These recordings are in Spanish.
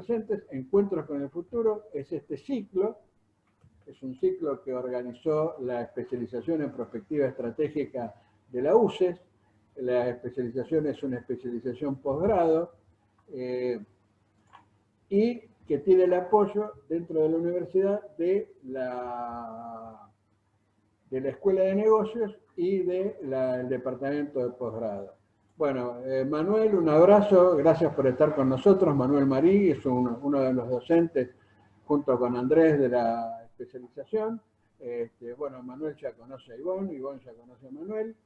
presentes. Encuentros con el futuro es este ciclo, es un ciclo que organizó la especialización en prospectiva estratégica de la UCES. La especialización es una especialización posgrado y que tiene el apoyo dentro de la universidad de la Escuela de Negocios y del Departamento de Posgrado. Bueno, Manuel, un abrazo, gracias por estar con nosotros. Manuel Marí es uno de los docentes, junto con Andrés, de la especialización. Bueno, Manuel ya conoce a Ivonne ya conoce a Manuel,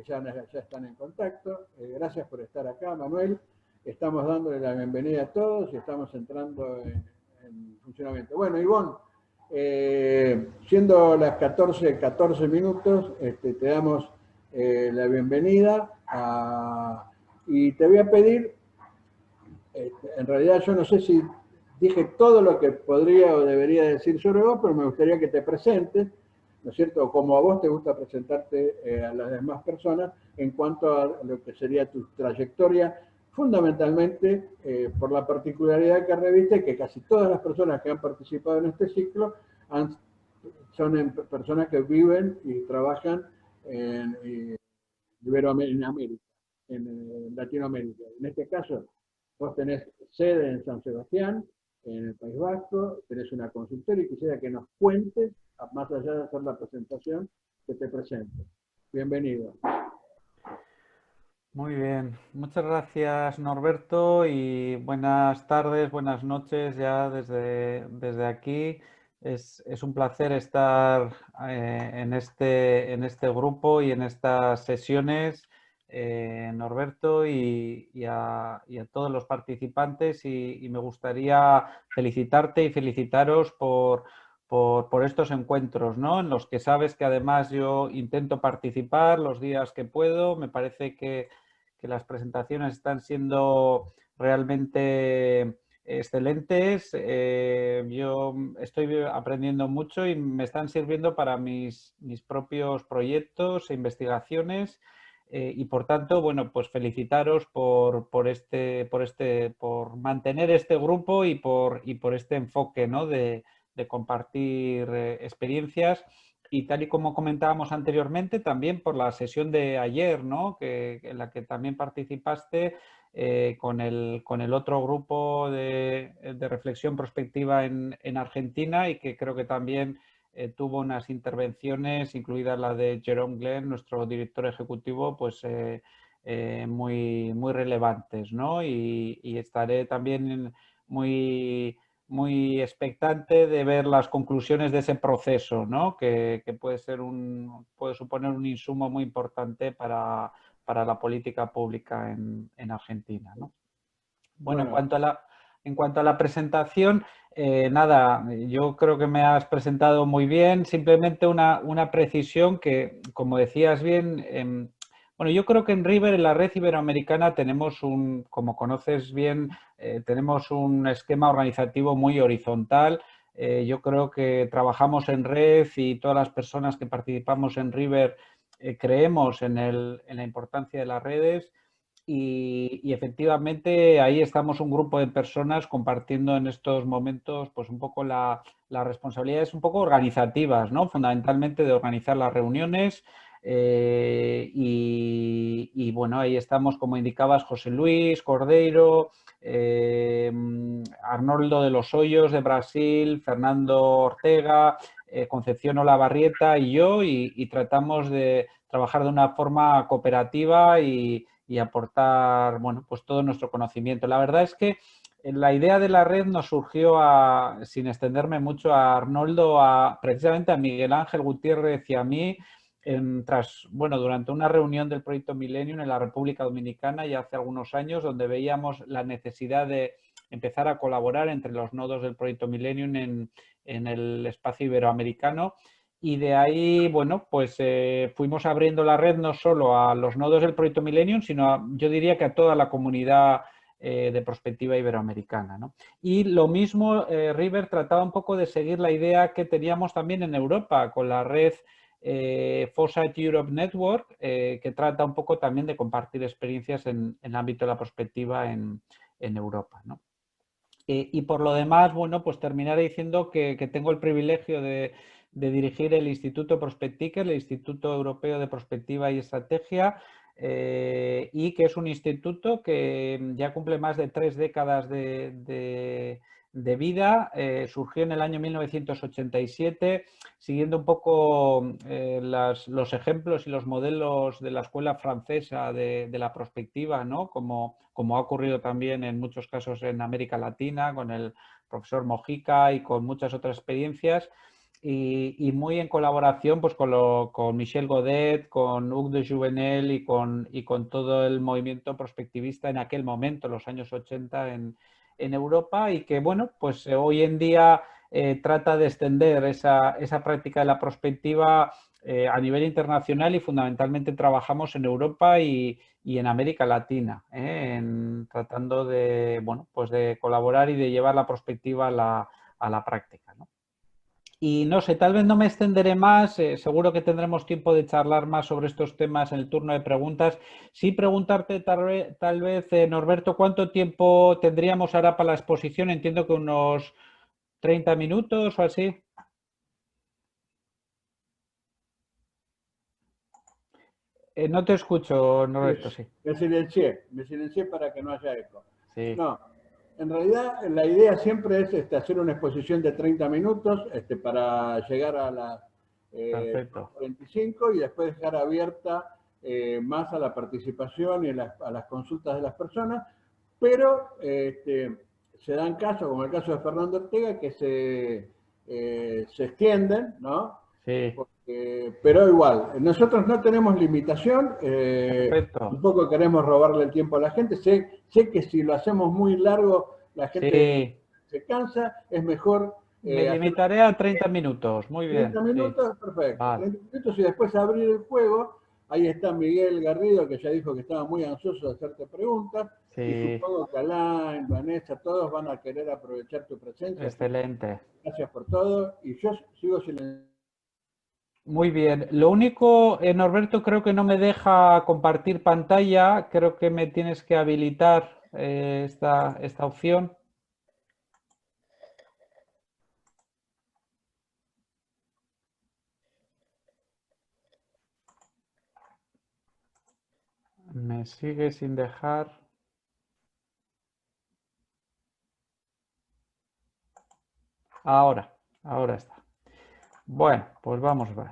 ya están en contacto. Gracias por estar acá, Manuel. Estamos dándole la bienvenida a todos y estamos entrando en funcionamiento. Bueno, Ivonne, siendo las 14 minutos, te damos la bienvenida y te voy a pedir, en realidad yo no sé si dije todo lo que podría o debería decir sobre vos, pero me gustaría que te presentes, ¿no es cierto? Como a vos te gusta presentarte a las demás personas en cuanto a lo que sería tu trayectoria, fundamentalmente por la particularidad que reviste, que casi todas las personas que han participado en este ciclo son personas que viven y trabajan en América, en Latinoamérica. En este caso, vos tenés sede en San Sebastián, en el País Vasco, tenés una consultora y quisiera que nos cuentes, más allá de hacer la presentación, que te presentes. Bienvenido. Muy bien, muchas gracias Norberto y buenas tardes, buenas noches ya desde aquí. Es un placer estar en este grupo y en estas sesiones, Norberto, y a todos los participantes y me gustaría felicitarte y felicitaros por estos encuentros, ¿no? En los que sabes que además yo intento participar los días que puedo. Me parece que las presentaciones están siendo realmente excelentes. Yo estoy aprendiendo mucho y me están sirviendo para mis propios proyectos e investigaciones. Y por tanto, bueno, pues felicitaros por mantener este grupo y por este enfoque, ¿no? de compartir experiencias. Y tal y como comentábamos anteriormente, también por la sesión de ayer, ¿no? En la que también participaste con el otro grupo de reflexión prospectiva en Argentina, y que creo que también tuvo unas intervenciones, incluida la de Jerome Glenn, nuestro director ejecutivo, pues muy relevantes, ¿no? Y estaré también muy expectante de ver las conclusiones de ese proceso, ¿no? Que puede suponer un insumo muy importante para la política pública en Argentina, ¿no? Bueno, en cuanto a la presentación, nada, yo creo que me has presentado muy bien. Simplemente una precisión que, como decías bien, bueno, yo creo que en River, en la red iberoamericana, tenemos como conoces bien, tenemos un esquema organizativo muy horizontal. Yo creo que trabajamos en red y todas las personas que participamos en River creemos en la importancia de las redes. Y efectivamente ahí estamos un grupo de personas compartiendo en estos momentos pues un poco las responsabilidades un poco organizativas, ¿no? Fundamentalmente de organizar las reuniones y bueno, ahí estamos, como indicabas, José Luis Cordeiro, Arnoldo de los Hoyos de Brasil, Fernando Ortega, Concepción Olavarrieta y yo, y tratamos de trabajar de una forma cooperativa y aportar, bueno, pues todo nuestro conocimiento. La verdad es que la idea de la red nos surgió, sin extenderme mucho, a Arnoldo, precisamente a Miguel Ángel Gutiérrez y a mí, durante una reunión del Proyecto Millennium en la República Dominicana ya hace algunos años, donde veíamos la necesidad de empezar a colaborar entre los nodos del Proyecto Millennium en el espacio iberoamericano. Y de ahí, bueno, pues fuimos abriendo la red no solo a los nodos del Proyecto Millennium, sino yo diría que a toda la comunidad de prospectiva iberoamericana, ¿no? Y lo mismo, River trataba un poco de seguir la idea que teníamos también en Europa con la red Foresight Europe Network, que trata un poco también de compartir experiencias en el ámbito de la prospectiva en Europa, ¿no? Y por lo demás, bueno, pues terminaré diciendo que tengo el privilegio de dirigir el Instituto Prospectiker, el Instituto Europeo de Prospectiva y Estrategia, y que es un instituto que ya cumple más de 3 décadas de vida. Surgió en el año 1987, siguiendo un poco los ejemplos y los modelos de la escuela francesa de la prospectiva, ¿no? Como ha ocurrido también en muchos casos en América Latina, con el profesor Mojica y con muchas otras experiencias. Y muy en colaboración pues, con Michel Godet, con Hugues de Jouvenel y con todo el movimiento prospectivista en aquel momento, los años 80 en Europa, y que bueno, pues hoy en día trata de extender esa práctica de la prospectiva a nivel internacional, y fundamentalmente trabajamos en Europa y en América Latina, tratando de, bueno, pues de colaborar y de llevar la prospectiva a la práctica, ¿no? Y no sé, tal vez no me extenderé más, seguro que tendremos tiempo de charlar más sobre estos temas en el turno de preguntas. Sí preguntarte tal vez, Norberto, ¿cuánto tiempo tendríamos ahora para la exposición? Entiendo que unos 30 minutos o así. No te escucho, Norberto, sí. Me silencié para que no haya eco. Sí, No, en realidad la idea siempre es hacer una exposición de 30 minutos para llegar a las perfecto. 45 y después dejar abierta más a la participación y a las consultas de las personas, pero se dan casos, como el caso de Fernando Ortega, que se extienden, ¿no? Sí, Pero igual, nosotros no tenemos limitación, perfecto. tampoco queremos robarle el tiempo a la gente. Sé que si lo hacemos muy largo, la gente Sí, se cansa, es mejor me hacer limitaré a 30 minutos. Muy bien, 30 sí. minutos, perfecto, Vale. 30 minutos y después abrir el juego. Ahí está Miguel Garrido, que ya dijo que estaba muy ansioso de hacerte preguntas, y Sí, supongo que Alain, Vanessa, todos van a querer aprovechar tu presencia, así que excelente. gracias por todo, y yo sigo silenciado. Muy bien. Lo único, Norberto, creo que no me deja compartir pantalla. Creo que me tienes que habilitar esta opción. Me sigue sin dejar. Ahora está. Bueno, pues vamos a ver.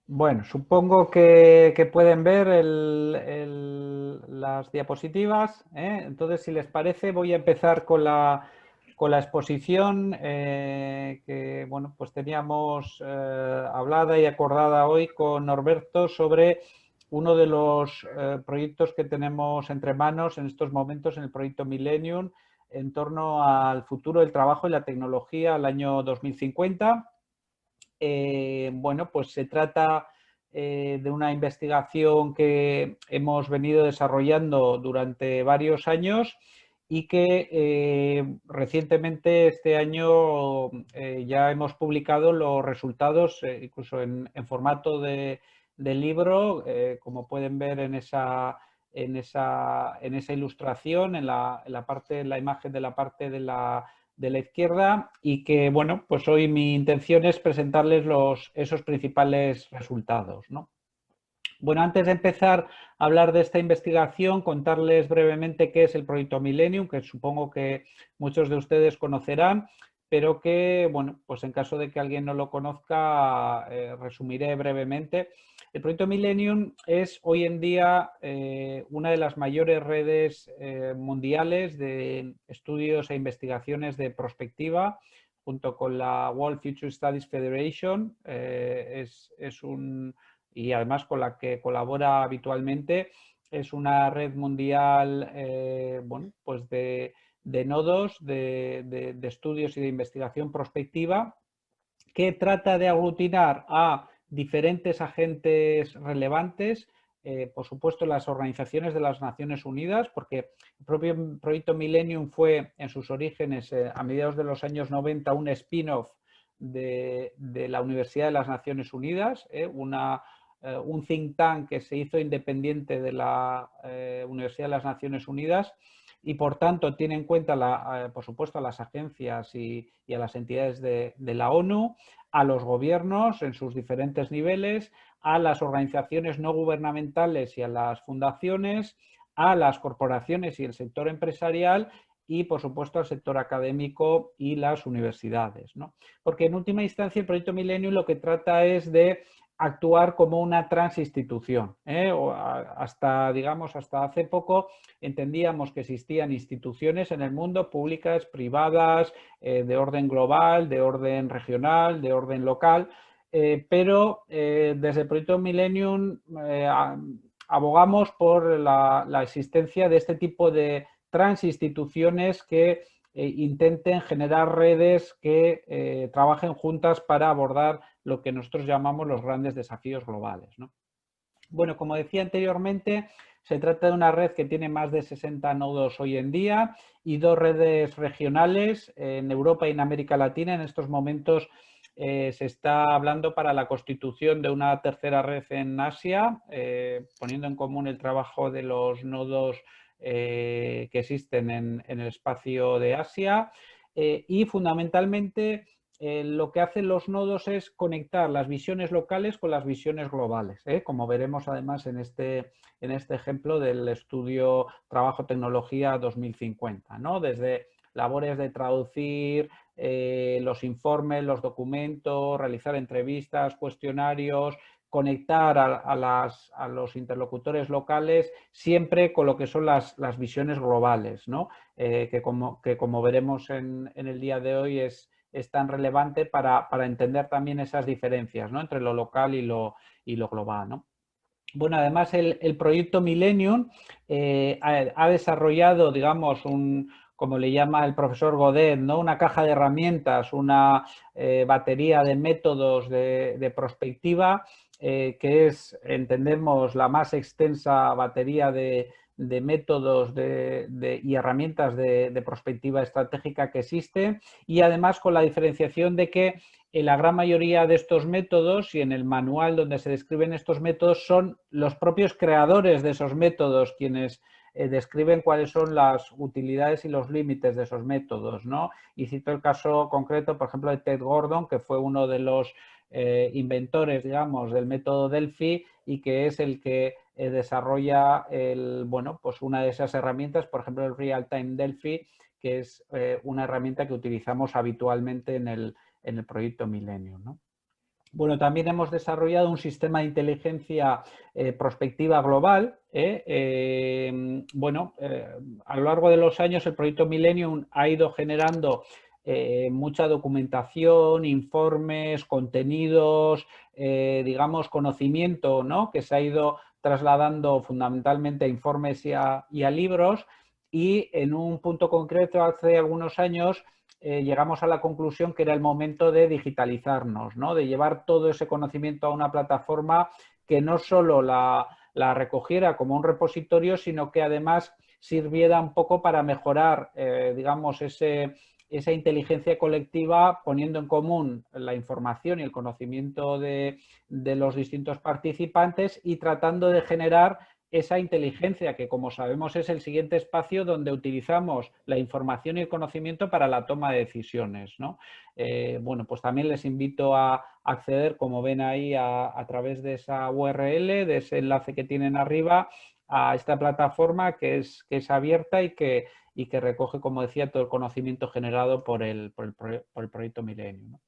Bueno, supongo que pueden ver las diapositivas, ¿eh? Entonces, si les parece, voy a empezar con la exposición que, bueno, pues teníamos hablada y acordada hoy con Norberto sobre uno de los proyectos que tenemos entre manos en estos momentos en el proyecto Millennium en torno al futuro del trabajo y la tecnología al año 2050. Bueno, pues se trata de una investigación que hemos venido desarrollando durante varios años y que recientemente este año ya hemos publicado los resultados, incluso en formato de libro, como pueden ver en esa ilustración, en la imagen de la parte de la izquierda, y que, bueno, pues hoy mi intención es presentarles esos principales resultados, ¿no? Bueno, antes de empezar a hablar de esta investigación, contarles brevemente qué es el proyecto Millennium, que supongo que muchos de ustedes conocerán, pero que, bueno, pues en caso de que alguien no lo conozca, resumiré brevemente. El proyecto Millennium es hoy en día una de las mayores redes mundiales de estudios e investigaciones de prospectiva, junto con la World Future Studies Federation. Es un y además con la que colabora habitualmente. Es una red mundial bueno, pues de nodos de estudios y de investigación prospectiva que trata de aglutinar a diferentes agentes relevantes, por supuesto las organizaciones de las Naciones Unidas, porque el propio proyecto Millennium fue en sus orígenes a mediados de los años 90 un spin-off de la Universidad de las Naciones Unidas, una un think tank que se hizo independiente de la Universidad de las Naciones Unidas y, por tanto, tiene en cuenta, por supuesto, a las agencias y a las entidades de la ONU, a los gobiernos en sus diferentes niveles, a las organizaciones no gubernamentales y a las fundaciones, a las corporaciones y el sector empresarial y, por supuesto, al sector académico y las universidades, ¿no? Porque, en última instancia, el Proyecto Millennium lo que trata es de actuar como una transinstitución. Digamos, hasta hace poco entendíamos que existían instituciones en el mundo, públicas, privadas, de orden global, de orden regional, de orden local, pero desde el Proyecto Millennium abogamos por la existencia de este tipo de transinstituciones que intenten generar redes que trabajen juntas para abordar lo que nosotros llamamos los grandes desafíos globales, ¿no? Bueno, como decía anteriormente, se trata de una red que tiene más de 60 nodos hoy en día y 2 redes regionales en Europa y en América Latina. En estos momentos se está hablando para la constitución de una tercera red en Asia, poniendo en común el trabajo de los nodos que existen en el espacio de Asia y, fundamentalmente, lo que hacen los nodos es conectar las visiones locales con las visiones globales, como veremos además en este ejemplo del estudio Trabajo Tecnología 2050, ¿no? Desde labores de traducir los informes, los documentos, realizar entrevistas, cuestionarios, conectar a los interlocutores locales siempre con lo que son las visiones globales, ¿no? Que como veremos en el día de hoy es tan relevante para entender también esas diferencias, ¿no? Entre lo local y lo global, ¿no? Bueno, además el proyecto Millennium ha desarrollado, digamos, como le llama el profesor Godet, ¿no? Una caja de herramientas, una batería de métodos de prospectiva que es, entendemos, la más extensa batería de métodos y herramientas de prospectiva estratégica que existe, y además con la diferenciación de que en la gran mayoría de estos métodos y en el manual donde se describen estos métodos son los propios creadores de esos métodos quienes describen cuáles son las utilidades y los límites de esos métodos, ¿no? Y cito el caso concreto, por ejemplo, de Ted Gordon, que fue uno de los inventores, digamos, del método Delphi y que es el que desarrolla pues una de esas herramientas, por ejemplo, el Real Time Delphi, que es una herramienta que utilizamos habitualmente en el proyecto Millennium, ¿no? Bueno, también hemos desarrollado un sistema de inteligencia prospectiva global. A lo largo de los años el proyecto Millennium ha ido generando mucha documentación, informes, contenidos, digamos, conocimiento, ¿no? Que se ha ido trasladando fundamentalmente a informes y a libros, y en un punto concreto hace algunos años llegamos a la conclusión que era el momento de digitalizarnos, ¿no? De llevar todo ese conocimiento a una plataforma que no solo la recogiera como un repositorio, sino que además sirviera un poco para mejorar, digamos, esa inteligencia colectiva, poniendo en común la información y el conocimiento de los distintos participantes y tratando de generar esa inteligencia que, como sabemos, es el siguiente espacio donde utilizamos la información y el conocimiento para la toma de decisiones, ¿no? Bueno, pues también les invito a acceder, como ven ahí, a través de esa URL, de ese enlace que tienen arriba, a esta plataforma que es abierta y que recoge, como decía, todo el conocimiento generado por el proyecto Millennium, ¿no?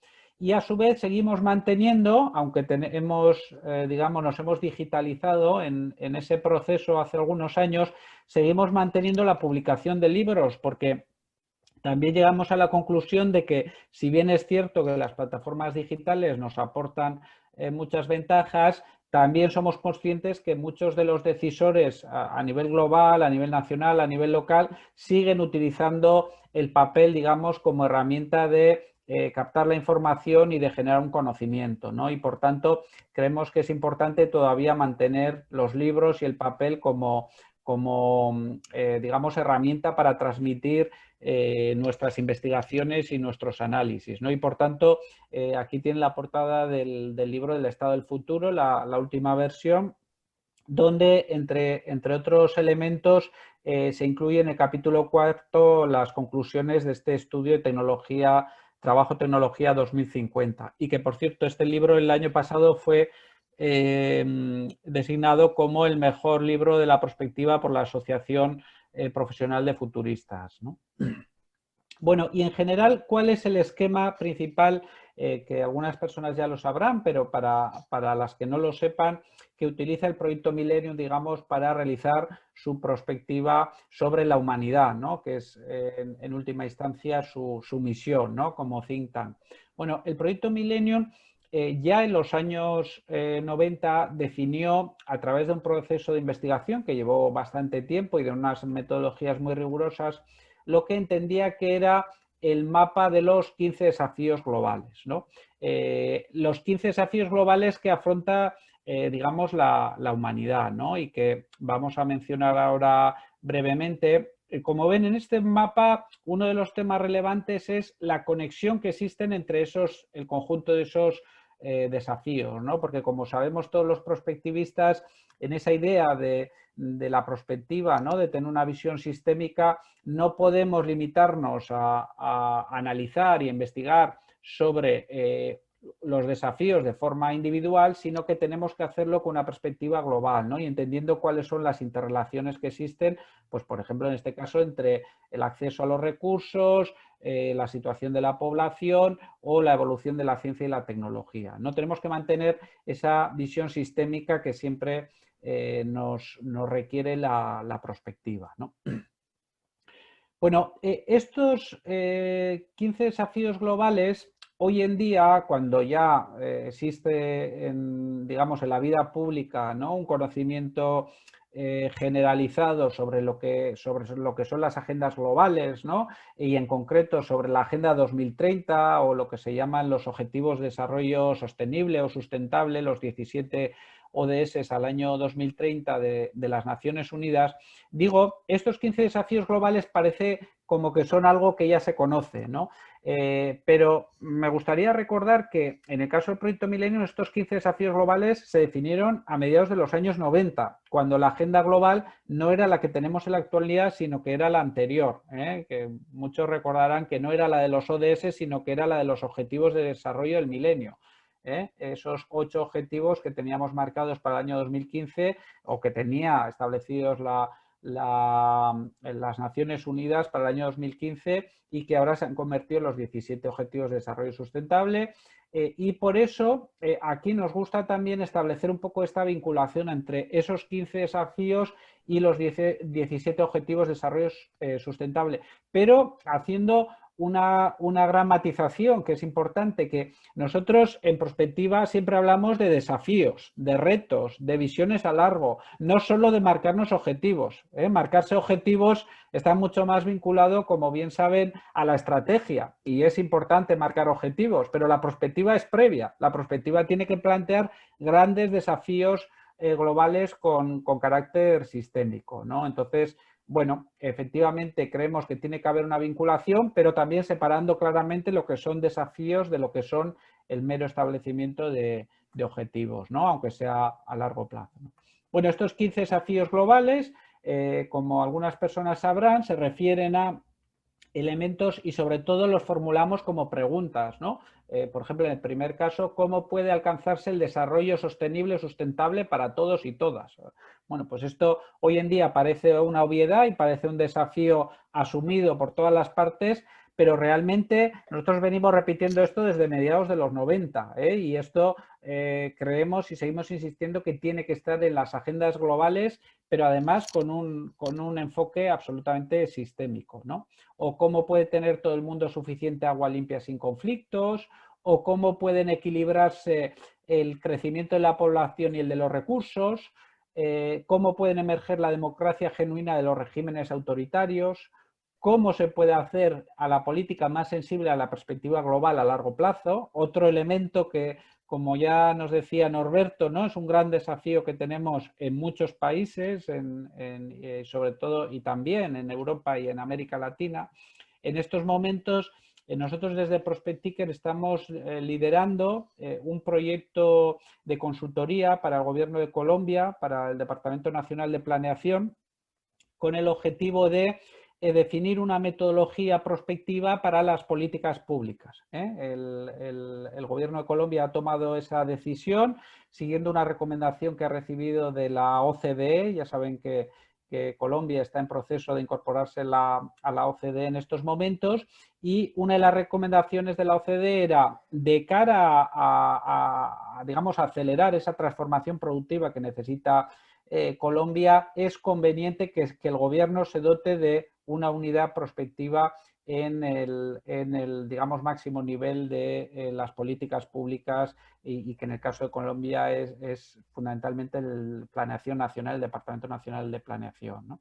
Y a su vez seguimos manteniendo, aunque digamos, nos hemos digitalizado en ese proceso hace algunos años, seguimos manteniendo la publicación de libros, porque también llegamos a la conclusión de que, si bien es cierto que las plataformas digitales nos aportan muchas ventajas, también somos conscientes que muchos de los decisores a nivel global, a nivel nacional, a nivel local, siguen utilizando el papel, digamos, como herramienta de captar la información y de generar un conocimiento, ¿no? Y por tanto creemos que es importante todavía mantener los libros y el papel como digamos, herramienta para transmitir nuestras investigaciones y nuestros análisis, ¿no? Y por tanto, aquí tiene la portada del libro del Estado del Futuro, la última versión, donde, entre otros elementos, se incluye en el capítulo 4 las conclusiones de este estudio de tecnología, Trabajo Tecnología 2050. Y que, por cierto, este libro el año pasado fue designado como el mejor libro de la prospectiva por la Asociación Profesional de Futuristas, ¿no? Bueno, y en general, ¿cuál es el esquema principal? Que algunas personas ya lo sabrán, pero para las que no lo sepan, que utiliza el proyecto Millennium, digamos, para realizar su prospectiva sobre la humanidad, ¿no? Que es, en última instancia, su misión, ¿no? Como think tank. Bueno, el proyecto Millennium ya en los años 90 definió, a través de un proceso de investigación que llevó bastante tiempo y de unas metodologías muy rigurosas, lo que entendía que era el mapa de los 15 desafíos globales, ¿no? Los 15 desafíos globales que afronta, digamos, la humanidad, ¿no? Y que vamos a mencionar ahora brevemente. Como ven en este mapa, uno de los temas relevantes es la conexión que existen entre el conjunto de esos desafíos, ¿no? Porque, como sabemos todos los prospectivistas, en esa idea de la prospectiva, ¿no? De tener una visión sistémica, no podemos limitarnos a analizar y investigar sobre los desafíos de forma individual, sino que tenemos que hacerlo con una perspectiva global, ¿no? Y entendiendo cuáles son las interrelaciones que existen, pues por ejemplo en este caso entre el acceso a los recursos, la situación de la población o la evolución de la ciencia y la tecnología. No tenemos que mantener esa visión sistémica que siempre nos requiere la prospectiva, ¿no? Bueno, estos 15 desafíos globales, hoy en día, cuando ya existe, digamos, en la vida pública, ¿no? Un conocimiento generalizado sobre lo que son las agendas globales, ¿no? Y en concreto sobre la Agenda 2030 o lo que se llaman los Objetivos de Desarrollo Sostenible o Sustentable, los 17 ODS al año 2030 de las Naciones Unidas. Digo, estos 15 desafíos globales parece como que son algo que ya se conoce, ¿no? Pero me gustaría recordar que en el caso del proyecto Millennium, estos 15 desafíos globales se definieron a mediados de los años 90, cuando la agenda global no era la que tenemos en la actualidad, sino que era la anterior, que muchos recordarán que no era la de los ODS, sino que era la de los Objetivos de Desarrollo del Milenio. Esos 8 objetivos que teníamos marcados para el año 2015 o que tenía establecidos las Naciones Unidas para el año 2015 y que ahora se han convertido en los 17 Objetivos de Desarrollo Sustentable. Y por eso aquí nos gusta también establecer un poco esta vinculación entre esos 15 desafíos y los 17 Objetivos de Desarrollo Sustentable, pero haciendo una gran matización que es importante, que nosotros en prospectiva siempre hablamos de desafíos, de retos, de visiones a largo, no solo de marcarnos objetivos. Marcarse objetivos está mucho más vinculado, como bien saben, a la estrategia y es importante marcar objetivos, pero la prospectiva es previa. La prospectiva tiene que plantear grandes desafíos globales con carácter sistémico, ¿no? Entonces, bueno, efectivamente creemos que tiene que haber una vinculación, pero también separando claramente lo que son desafíos de lo que son el mero establecimiento de objetivos, ¿no? Aunque sea a largo plazo, ¿no? Bueno, estos 15 desafíos globales, como algunas personas sabrán, se refieren a elementos y sobre todo los formulamos como preguntas, ¿no? Por ejemplo, en el primer caso, ¿cómo puede alcanzarse el desarrollo sostenible o sustentable para todos y todas? Bueno, pues esto hoy en día parece una obviedad y parece un desafío asumido por todas las partes, pero realmente nosotros venimos repitiendo esto desde mediados de los 90, y esto creemos y seguimos insistiendo que tiene que estar en las agendas globales, pero además con un enfoque absolutamente sistémico, ¿no? O cómo puede tener todo el mundo suficiente agua limpia sin conflictos, o cómo pueden equilibrarse el crecimiento de la población y el de los recursos, cómo pueden emerger la democracia genuina de los regímenes autoritarios, cómo se puede hacer a la política más sensible a la perspectiva global a largo plazo. Otro elemento que, como ya nos decía Norberto, ¿no? Es un gran desafío que tenemos en muchos países, sobre todo y también en Europa y en América Latina. En estos momentos, nosotros desde Prospecticker estamos liderando un proyecto de consultoría para el Gobierno de Colombia, para el Departamento Nacional de Planeación, con el objetivo de definir una metodología prospectiva para las políticas públicas. El Gobierno de Colombia ha tomado esa decisión siguiendo una recomendación que ha recibido de la OCDE. Ya saben que Colombia está en proceso de incorporarse a la OCDE en estos momentos, y una de las recomendaciones de la OCDE era, de cara digamos, a acelerar esa transformación productiva que necesita Colombia, es conveniente que el gobierno se dote de una unidad prospectiva en el digamos, máximo nivel de las políticas públicas, y que en el caso de Colombia es fundamentalmente la Planeación Nacional, el Departamento Nacional de Planeación, ¿no?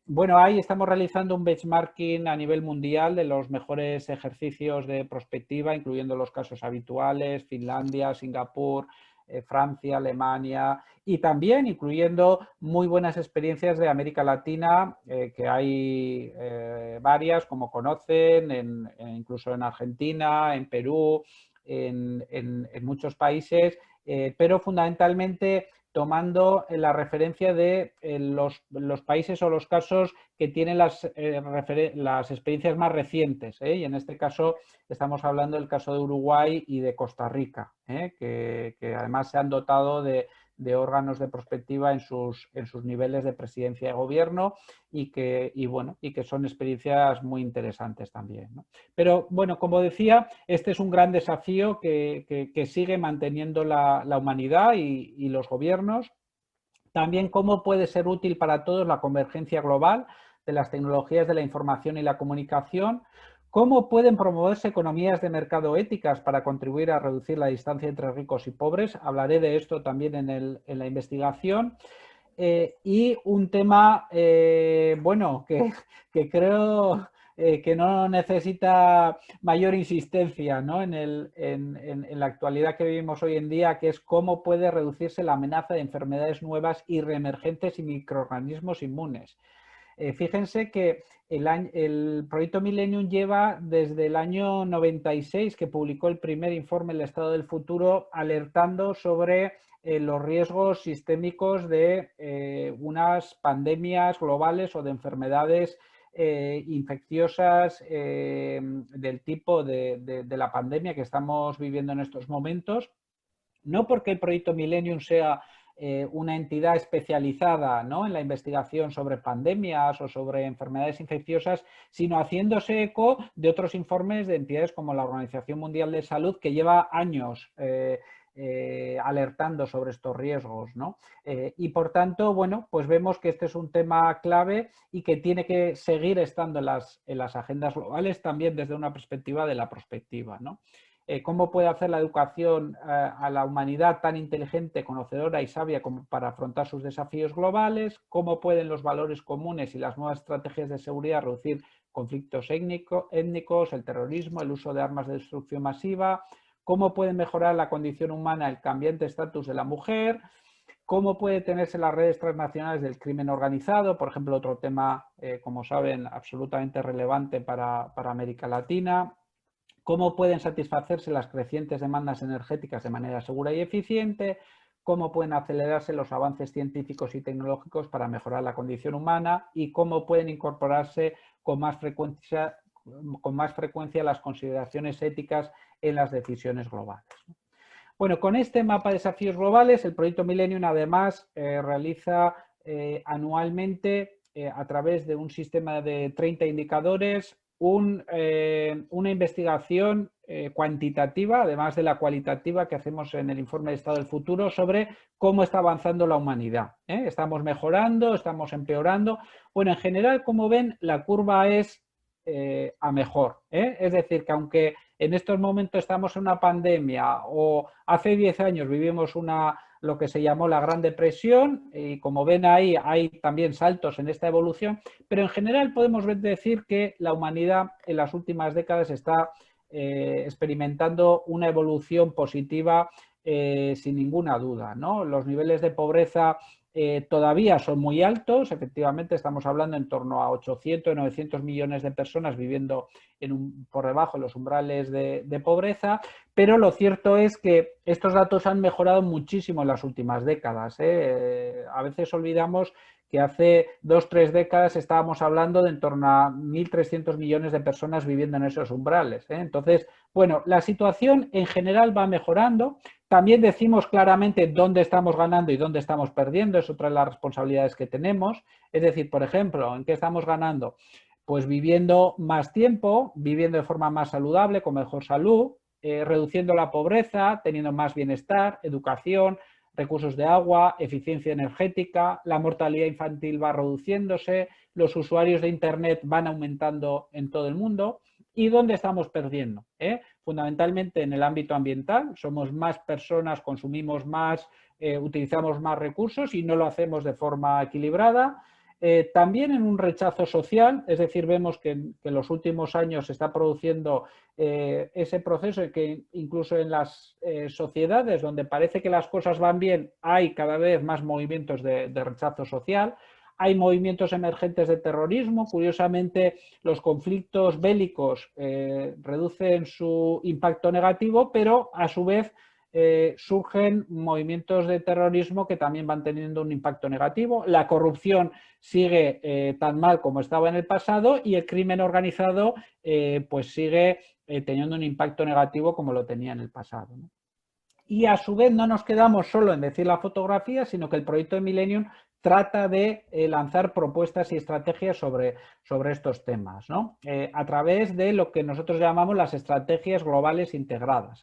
Bueno, ahí estamos realizando un benchmarking a nivel mundial de los mejores ejercicios de prospectiva, incluyendo los casos habituales, Finlandia, Singapur, Francia, Alemania, y también incluyendo muy buenas experiencias de América Latina, que hay varias, como conocen, incluso en Argentina, en Perú, en muchos países, pero fundamentalmente tomando la referencia de los países o los casos que tienen las experiencias más recientes, y en este caso estamos hablando del caso de Uruguay y de Costa Rica, que además se han dotado de órganos de prospectiva en sus niveles de presidencia de gobierno, y que son experiencias muy interesantes también, ¿no? Pero bueno, como decía, este es un gran desafío que sigue manteniendo la humanidad y los gobiernos. También cómo puede ser útil para todos la convergencia global de las tecnologías de la información y la comunicación. ¿Cómo pueden promoverse economías de mercado éticas para contribuir a reducir la distancia entre ricos y pobres? Hablaré de esto también en la investigación. Y un tema, bueno, que creo que no necesita mayor insistencia, ¿no? En la actualidad que vivimos hoy en día, que es cómo puede reducirse la amenaza de enfermedades nuevas y reemergentes y microorganismos inmunes. Fíjense que el proyecto Millennium lleva desde el año 96, que publicó el primer informe El Estado del Futuro, alertando sobre los riesgos sistémicos de unas pandemias globales o de enfermedades infecciosas del tipo de la pandemia que estamos viviendo en estos momentos. No porque el proyecto Millennium sea una entidad especializada, ¿no?, en la investigación sobre pandemias o sobre enfermedades infecciosas, sino haciéndose eco de otros informes de entidades como la Organización Mundial de Salud, que lleva años alertando sobre estos riesgos, ¿no? Y por tanto, bueno, pues vemos que este es un tema clave y que tiene que seguir estando en las agendas globales, también desde una perspectiva de la prospectiva, ¿no? ¿Cómo puede hacer la educación a la humanidad tan inteligente, conocedora y sabia como para afrontar sus desafíos globales? ¿Cómo pueden los valores comunes y las nuevas estrategias de seguridad reducir conflictos étnicos, el terrorismo, el uso de armas de destrucción masiva? ¿Cómo puede mejorar la condición humana el cambiante estatus de la mujer? ¿Cómo puede tenerse las redes transnacionales del crimen organizado? Por ejemplo, otro tema, como saben, absolutamente relevante para América Latina. ¿Cómo pueden satisfacerse las crecientes demandas energéticas de manera segura y eficiente? ¿Cómo pueden acelerarse los avances científicos y tecnológicos para mejorar la condición humana? ¿Y cómo pueden incorporarse con más frecuencia las consideraciones éticas en las decisiones globales? Bueno, con este mapa de desafíos globales, el proyecto Millennium además realiza anualmente, a través de un sistema de 30 indicadores, una investigación cuantitativa, además de la cualitativa que hacemos en el informe de Estado del Futuro, sobre cómo está avanzando la humanidad. ¿Estamos mejorando? ¿Estamos empeorando? Bueno, en general, como ven, la curva es a mejor. Es decir, que aunque en estos momentos estamos en una pandemia o hace 10 años vivimos una lo que se llamó la Gran Depresión, y como ven ahí hay también saltos en esta evolución, pero en general podemos decir que la humanidad en las últimas décadas está experimentando una evolución positiva sin ninguna duda, ¿no? Los niveles de pobreza todavía son muy altos, efectivamente estamos hablando en torno a 800 o 900 millones de personas viviendo por debajo de los umbrales de pobreza, pero lo cierto es que estos datos han mejorado muchísimo en las últimas décadas. A veces olvidamos que hace 2 o 3 décadas estábamos hablando de en torno a 1.300 millones de personas viviendo en esos umbrales. Entonces, bueno, la situación en general va mejorando. También decimos claramente dónde estamos ganando y dónde estamos perdiendo, es otra de las responsabilidades que tenemos. Es decir, por ejemplo, ¿en qué estamos ganando? Pues viviendo más tiempo, viviendo de forma más saludable, con mejor salud, reduciendo la pobreza, teniendo más bienestar, educación, recursos de agua, eficiencia energética, la mortalidad infantil va reduciéndose, los usuarios de Internet van aumentando en todo el mundo. ¿Y dónde estamos perdiendo? Fundamentalmente en el ámbito ambiental, somos más personas, consumimos más, utilizamos más recursos y no lo hacemos de forma equilibrada. También en un rechazo social, es decir, vemos que en los últimos años se está produciendo ese proceso que incluso en las sociedades donde parece que las cosas van bien hay cada vez más movimientos de rechazo social. Hay movimientos emergentes de terrorismo. Curiosamente, los conflictos bélicos reducen su impacto negativo, pero a su vez surgen movimientos de terrorismo que también van teniendo un impacto negativo. La corrupción sigue tan mal como estaba en el pasado y el crimen organizado pues sigue teniendo un impacto negativo como lo tenía en el pasado, ¿no? Y a su vez no nos quedamos solo en decir la fotografía, sino que el proyecto de Millennium trata de lanzar propuestas y estrategias sobre estos temas, ¿no? A través de lo que nosotros llamamos las estrategias globales integradas.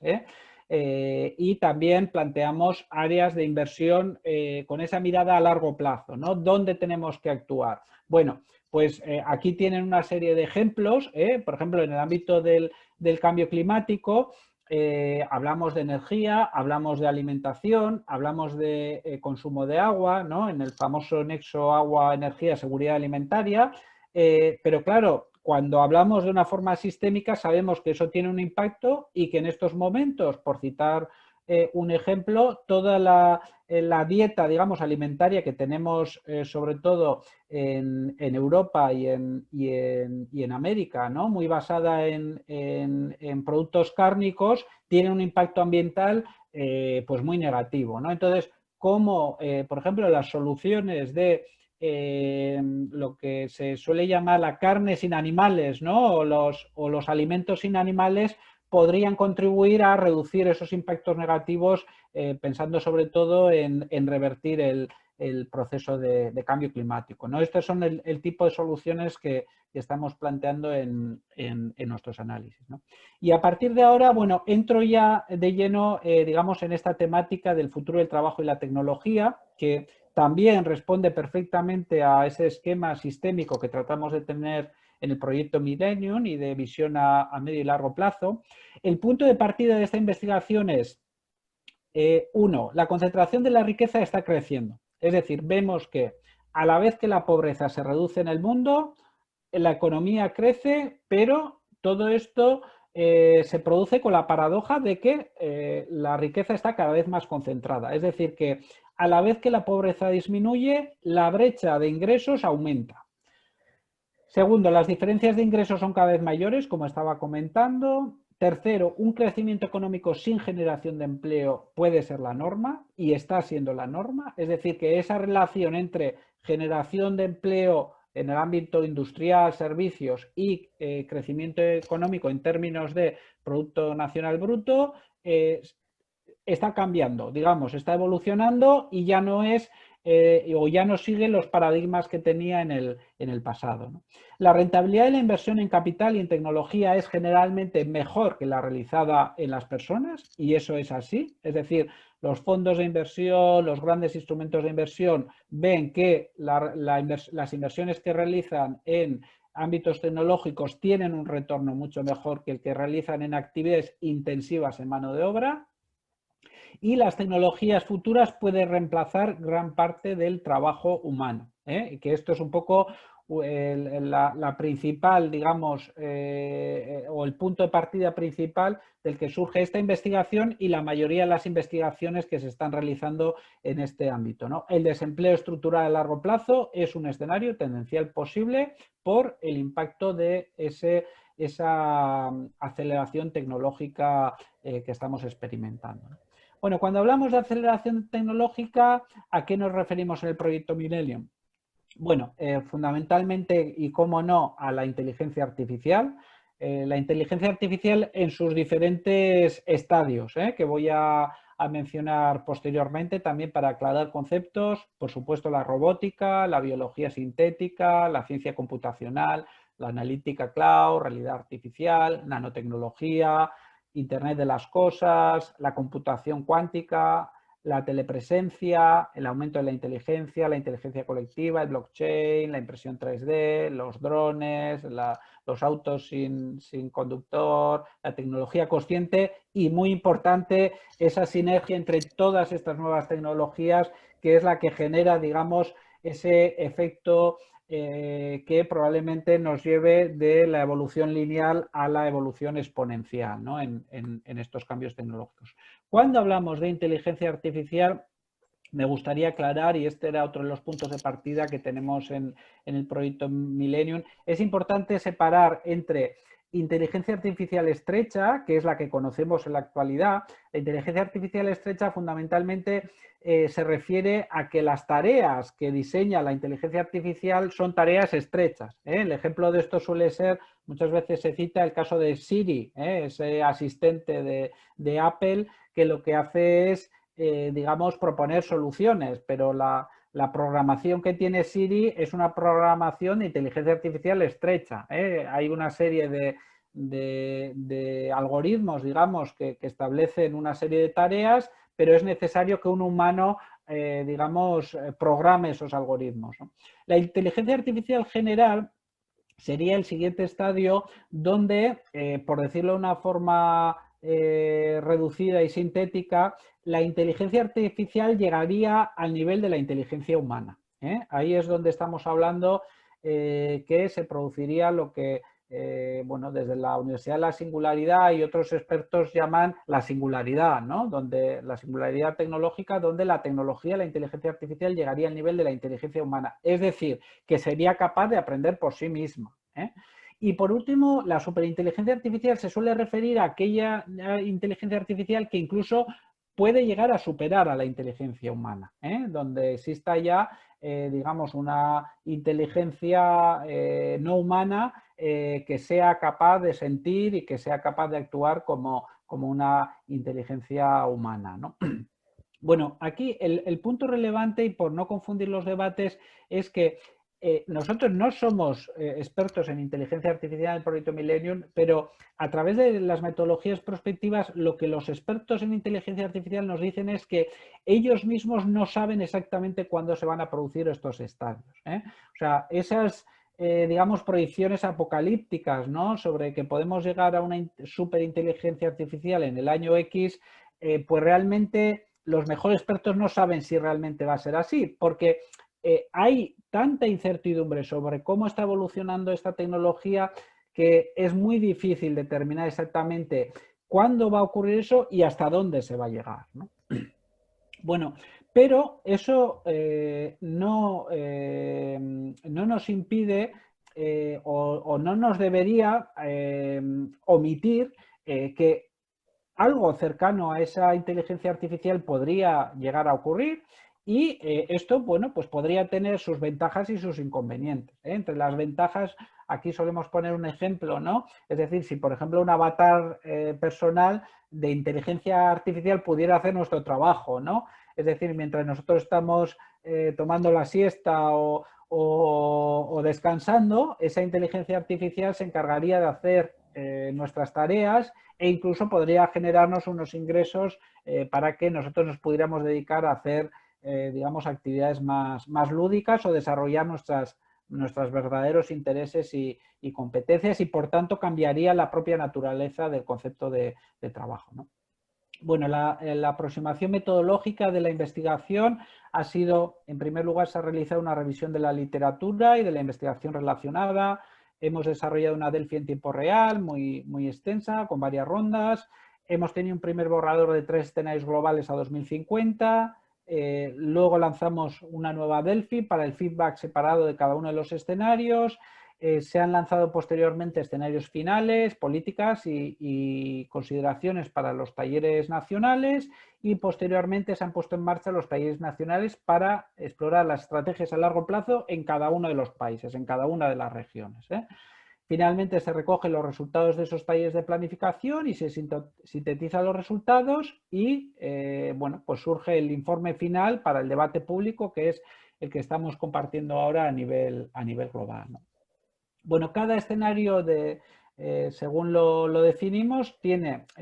Y también planteamos áreas de inversión con esa mirada a largo plazo, ¿no? ¿Dónde tenemos que actuar? Bueno, pues aquí tienen una serie de ejemplos, por ejemplo, en el ámbito del cambio climático. Hablamos de energía, hablamos de alimentación, hablamos de consumo de agua, ¿no? En el famoso nexo agua-energía, seguridad alimentaria, pero claro, cuando hablamos de una forma sistémica sabemos que eso tiene un impacto y que en estos momentos, por citar un ejemplo, toda la dieta, digamos, alimentaria que tenemos sobre todo en Europa y en América, ¿no? Muy basada en productos cárnicos, tiene un impacto ambiental pues muy negativo, ¿no? Entonces, como por ejemplo las soluciones de lo que se suele llamar la carne sin animales, ¿no? o los alimentos sin animales podrían contribuir a reducir esos impactos negativos, pensando sobre todo en revertir el proceso de cambio climático, ¿no? Estos son el tipo de soluciones que estamos planteando en nuestros análisis, ¿no? Y a partir de ahora, bueno, entro ya de lleno, digamos, en esta temática del futuro del trabajo y la tecnología, que también responde perfectamente a ese esquema sistémico que tratamos de tener en el proyecto Millennium y de visión a medio y largo plazo. El punto de partida de esta investigación es, uno, la concentración de la riqueza está creciendo. Es decir, vemos que a la vez que la pobreza se reduce en el mundo, la economía crece, pero todo esto se produce con la paradoja de que la riqueza está cada vez más concentrada. Es decir, que a la vez que la pobreza disminuye, la brecha de ingresos aumenta. Segundo, las diferencias de ingresos son cada vez mayores, como estaba comentando. Tercero, un crecimiento económico sin generación de empleo puede ser la norma y está siendo la norma. Es decir, que esa relación entre generación de empleo en el ámbito industrial, servicios y crecimiento económico en términos de Producto Nacional Bruto está cambiando, digamos, está evolucionando y ya no es o ya no sigue los paradigmas que tenía en el pasado, ¿no? La rentabilidad de la inversión en capital y en tecnología es generalmente mejor que la realizada en las personas y eso es así. Es decir, los fondos de inversión, los grandes instrumentos de inversión ven que las inversiones que realizan en ámbitos tecnológicos tienen un retorno mucho mejor que el que realizan en actividades intensivas en mano de obra. y las tecnologías futuras pueden reemplazar gran parte del trabajo humano, ¿eh? Que esto es un poco la principal, digamos, o el punto de partida principal del que surge esta investigación y la mayoría de las investigaciones que se están realizando en este ámbito, ¿no? El desempleo estructural a largo plazo es un escenario tendencial posible por el impacto de esa aceleración tecnológica que estamos experimentando. Bueno, cuando hablamos de aceleración tecnológica, ¿a qué nos referimos en el proyecto Millennium? Bueno, fundamentalmente y cómo no a la inteligencia artificial. La inteligencia artificial en sus diferentes estadios, que voy a mencionar posteriormente también para aclarar conceptos. Por supuesto, la robótica, la biología sintética, la ciencia computacional, la analítica cloud, realidad artificial, nanotecnología, Internet de las cosas, la computación cuántica, la telepresencia, el aumento de la inteligencia colectiva, el blockchain, la impresión 3D, los drones, los autos sin conductor, la tecnología consciente y, muy importante, esa sinergia entre todas estas nuevas tecnologías que es la que genera, digamos, ese efecto que probablemente nos lleve de la evolución lineal a la evolución exponencial, ¿no? en estos cambios tecnológicos. Cuando hablamos de inteligencia artificial, me gustaría aclarar, y este era otro de los puntos de partida que tenemos en el proyecto Millennium, es importante separar entre inteligencia artificial estrecha, que es la que conocemos en la actualidad. La inteligencia artificial estrecha fundamentalmente se refiere a que las tareas que diseña la inteligencia artificial son tareas estrechas. El ejemplo de esto suele ser, muchas veces se cita el caso de Siri, ese asistente de Apple, que lo que hace es, digamos, proponer soluciones, pero la programación que tiene Siri es una programación de inteligencia artificial estrecha. Hay una serie de algoritmos, digamos, que establecen una serie de tareas, pero es necesario que un humano, digamos, programe esos algoritmos, ¿no? La inteligencia artificial general sería el siguiente estadio donde, por decirlo de una forma reducida y sintética, la inteligencia artificial llegaría al nivel de la inteligencia humana. Ahí es donde estamos hablando que se produciría lo que, bueno, desde la Universidad de la Singularidad y otros expertos llaman la singularidad, ¿no? Donde la singularidad tecnológica, donde la tecnología, la inteligencia artificial llegaría al nivel de la inteligencia humana. Es decir, que sería capaz de aprender por sí misma. Y por último, la superinteligencia artificial se suele referir a aquella inteligencia artificial que incluso puede llegar a superar a la inteligencia humana, donde exista ya, digamos, una inteligencia no humana que sea capaz de sentir y que sea capaz de actuar como una inteligencia humana, ¿no? Bueno, aquí el punto relevante, y por no confundir los debates, es que nosotros no somos expertos en inteligencia artificial en el proyecto Millennium, pero a través de las metodologías prospectivas, lo que los expertos en inteligencia artificial nos dicen es que ellos mismos no saben exactamente cuándo se van a producir estos estadios. O sea, esas, digamos, proyecciones apocalípticas, ¿no?, sobre que podemos llegar a una superinteligencia artificial en el año X, pues realmente los mejores expertos no saben si realmente va a ser así, porque hay tanta incertidumbre sobre cómo está evolucionando esta tecnología que es muy difícil determinar exactamente cuándo va a ocurrir eso y hasta dónde se va a llegar, ¿no? Bueno, pero eso no nos impide o no nos debería omitir que algo cercano a esa inteligencia artificial podría llegar a ocurrir y esto, bueno, pues podría tener sus ventajas y sus inconvenientes. Entre las ventajas, aquí solemos poner un ejemplo, ¿no? Es decir, si por ejemplo un avatar personal de inteligencia artificial pudiera hacer nuestro trabajo, ¿no? Es decir, mientras nosotros estamos tomando la siesta o descansando, esa inteligencia artificial se encargaría de hacer nuestras tareas e incluso podría generarnos unos ingresos para que nosotros nos pudiéramos dedicar a hacer, digamos, actividades más lúdicas o desarrollar nuestros verdaderos intereses y competencias y, por tanto, cambiaría la propia naturaleza del concepto de trabajo, ¿no? Bueno, la aproximación metodológica de la investigación ha sido, en primer lugar, se ha realizado una revisión de la literatura y de la investigación relacionada. Hemos desarrollado una Delphi en tiempo real, muy extensa, con varias rondas. Hemos tenido un primer borrador de 3 escenarios globales a 2050. Luego lanzamos una nueva Delphi para el feedback separado de cada uno de los escenarios. Se han lanzado posteriormente escenarios finales, políticas y consideraciones para los talleres nacionales, y posteriormente se han puesto en marcha los talleres nacionales para explorar las estrategias a largo plazo en cada uno de los países, en cada una de las regiones. Finalmente se recogen los resultados de esos talleres de planificación y se sintetizan los resultados y bueno, pues surge el informe final para el debate público, que es el que estamos compartiendo ahora a nivel global, ¿no? Bueno, cada escenario, según lo definimos,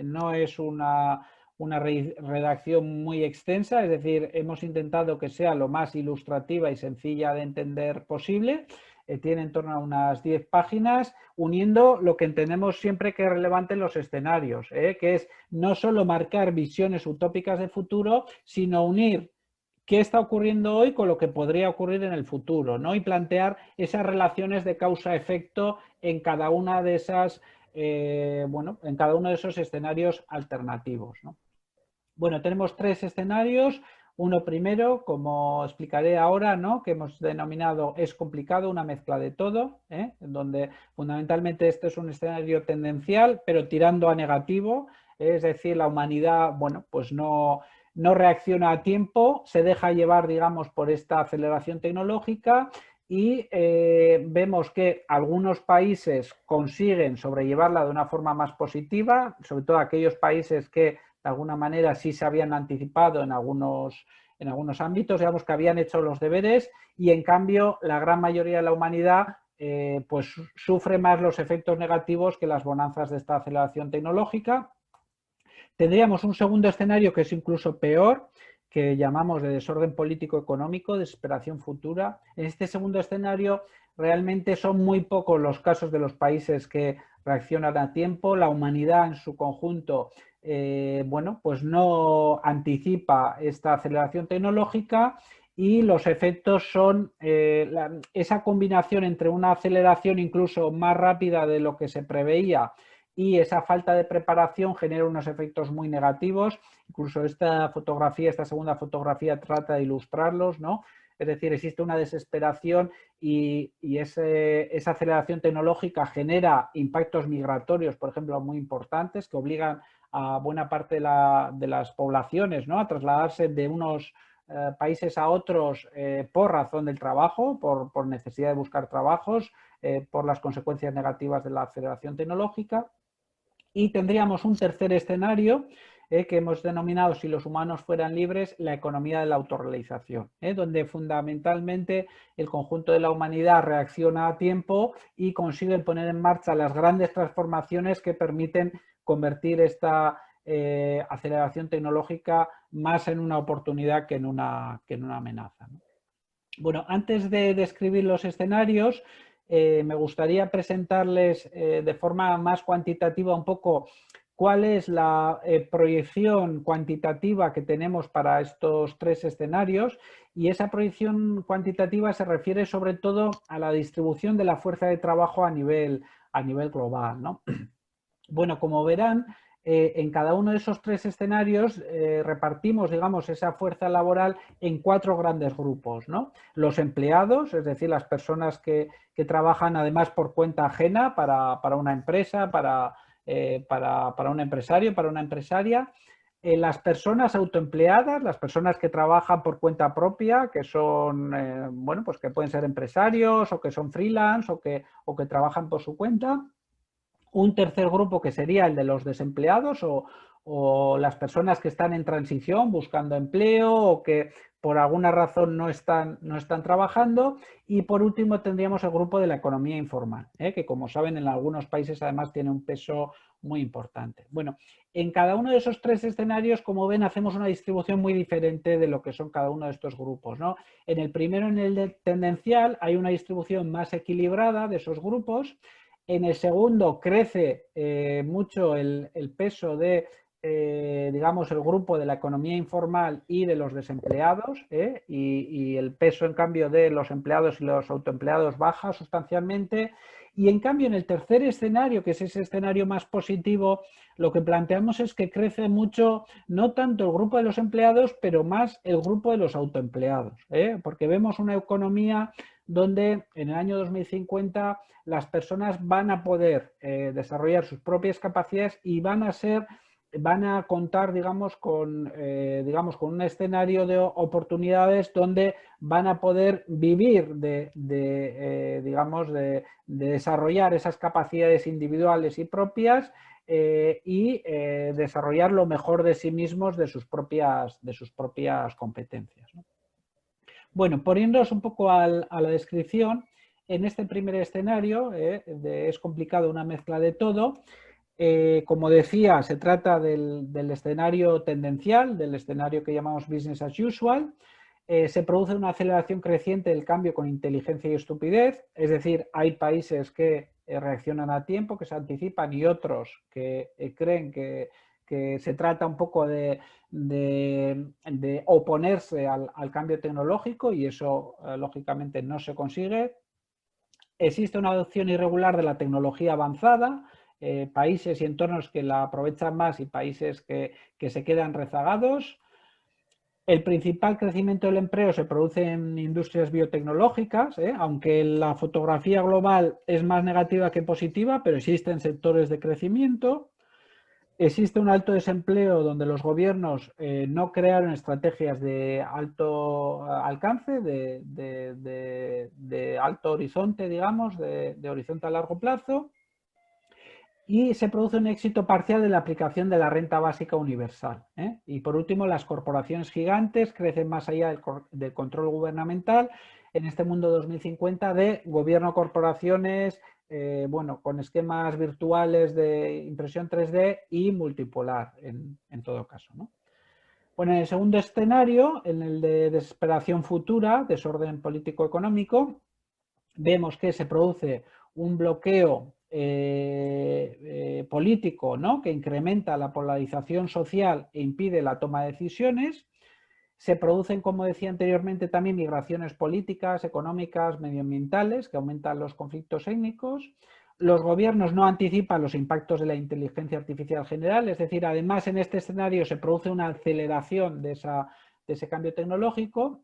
no es una redacción muy extensa, es decir, hemos intentado que sea lo más ilustrativa y sencilla de entender posible. Tiene en torno a unas 10 páginas, uniendo lo que entendemos siempre que es relevante en los escenarios, que es no solo marcar visiones utópicas de futuro, sino unir qué está ocurriendo hoy con lo que podría ocurrir en el futuro, ¿no? Y plantear esas relaciones de causa-efecto en cada una de esas, bueno, en cada uno de esos escenarios alternativos, ¿no? Bueno, tenemos 3 escenarios. Uno primero, como explicaré ahora, ¿no?, que hemos denominado Es complicado, una mezcla de todo, donde fundamentalmente este es un escenario tendencial, pero tirando a negativo, es decir, la humanidad, bueno, pues no reacciona a tiempo, se deja llevar, digamos, por esta aceleración tecnológica y vemos que algunos países consiguen sobrellevarla de una forma más positiva, sobre todo aquellos países que de alguna manera sí se habían anticipado en algunos ámbitos, digamos que habían hecho los deberes, y en cambio la gran mayoría de la humanidad pues sufre más los efectos negativos que las bonanzas de esta aceleración tecnológica. Tendríamos un segundo escenario que es incluso peor, que llamamos de desorden político-económico, desesperación futura. En este segundo escenario realmente son muy pocos los casos de los países que reaccionan a tiempo. La humanidad en su conjunto, bueno, pues no anticipa esta aceleración tecnológica, y los efectos son esa combinación entre una aceleración incluso más rápida de lo que se preveía y esa falta de preparación genera unos efectos muy negativos. Incluso esta segunda fotografía trata de ilustrarlos, ¿no? Es decir, existe una desesperación y esa aceleración tecnológica genera impactos migratorios, por ejemplo, muy importantes, que obligan a buena parte de las poblaciones, ¿no?, a trasladarse de unos países a otros por razón del trabajo, por necesidad de buscar trabajos, por las consecuencias negativas de la aceleración tecnológica. Y tendríamos un tercer escenario que hemos denominado, si los humanos fueran libres, la economía de la autorrealización, donde fundamentalmente el conjunto de la humanidad reacciona a tiempo y consigue poner en marcha las grandes transformaciones que permiten convertir esta aceleración tecnológica más en una oportunidad que en una amenaza, ¿no? Bueno, antes de describir los escenarios, me gustaría presentarles de forma más cuantitativa un poco cuál es la proyección cuantitativa que tenemos para estos 3 escenarios, y esa proyección cuantitativa se refiere sobre todo a la distribución de la fuerza de trabajo a nivel global, ¿no? Bueno, como verán, en cada uno de esos 3 escenarios repartimos, digamos, esa fuerza laboral en 4 grandes grupos, ¿no? Los empleados, es decir, las personas que trabajan además por cuenta ajena para una empresa, para un empresario, para una empresaria. Las personas autoempleadas, las personas que trabajan por cuenta propia, que son, bueno, pues que pueden ser empresarios o que son freelance o que trabajan por su cuenta. Un tercer grupo que sería el de los desempleados o las personas que están en transición buscando empleo o que por alguna razón no están trabajando. Y por último tendríamos el grupo de la economía informal, que como saben en algunos países además tiene un peso muy importante. Bueno, en cada uno de esos 3 escenarios, como ven, hacemos una distribución muy diferente de lo que son cada uno de estos grupos, ¿no? En el primero, en el tendencial, hay una distribución más equilibrada de esos grupos. En el segundo crece mucho el peso de digamos, el grupo de la economía informal y de los desempleados, y el peso, en cambio, de los empleados y los autoempleados baja sustancialmente. Y, en cambio, en el tercer escenario, que es ese escenario más positivo, lo que planteamos es que crece mucho, no tanto el grupo de los empleados, pero más el grupo de los autoempleados, porque vemos una economía donde en el año 2050 las personas van a poder desarrollar sus propias capacidades y van a contar, digamos, con un escenario de oportunidades donde van a poder vivir digamos, de desarrollar esas capacidades individuales y propias, y desarrollar lo mejor de sí mismos, de sus propias competencias, ¿no? Bueno, poniéndonos un poco a la descripción, en este primer escenario es complicado, una mezcla de todo. Como decía, se trata del escenario tendencial, del escenario que llamamos business as usual. Se produce una aceleración creciente del cambio con inteligencia y estupidez, es decir, hay países que reaccionan a tiempo, que se anticipan, y otros que creen que se trata un poco de oponerse al cambio tecnológico, y eso lógicamente no se consigue. Existe una adopción irregular de la tecnología avanzada, países y entornos que la aprovechan más y países que se quedan rezagados. El principal crecimiento del empleo se produce en industrias biotecnológicas, aunque la fotografía global es más negativa que positiva, pero existen sectores de crecimiento. Existe un alto desempleo donde los gobiernos no crearon estrategias de alto alcance, de alto horizonte, digamos, de horizonte a largo plazo. Y se produce un éxito parcial de la aplicación de la renta básica universal. Y por último, las corporaciones gigantes crecen más allá del control gubernamental en este mundo 2050 de gobierno, corporaciones, bueno, con esquemas virtuales de impresión 3D y multipolar en todo caso, ¿no? Bueno, en el segundo escenario, en el de desesperación futura, desorden político-económico, vemos que se produce un bloqueo político, ¿no?, que incrementa la polarización social e impide la toma de decisiones. Se producen, como decía anteriormente, también migraciones políticas, económicas, medioambientales, que aumentan los conflictos étnicos. Los gobiernos no anticipan los impactos de la inteligencia artificial general, es decir, además en este escenario se produce una aceleración de ese cambio tecnológico.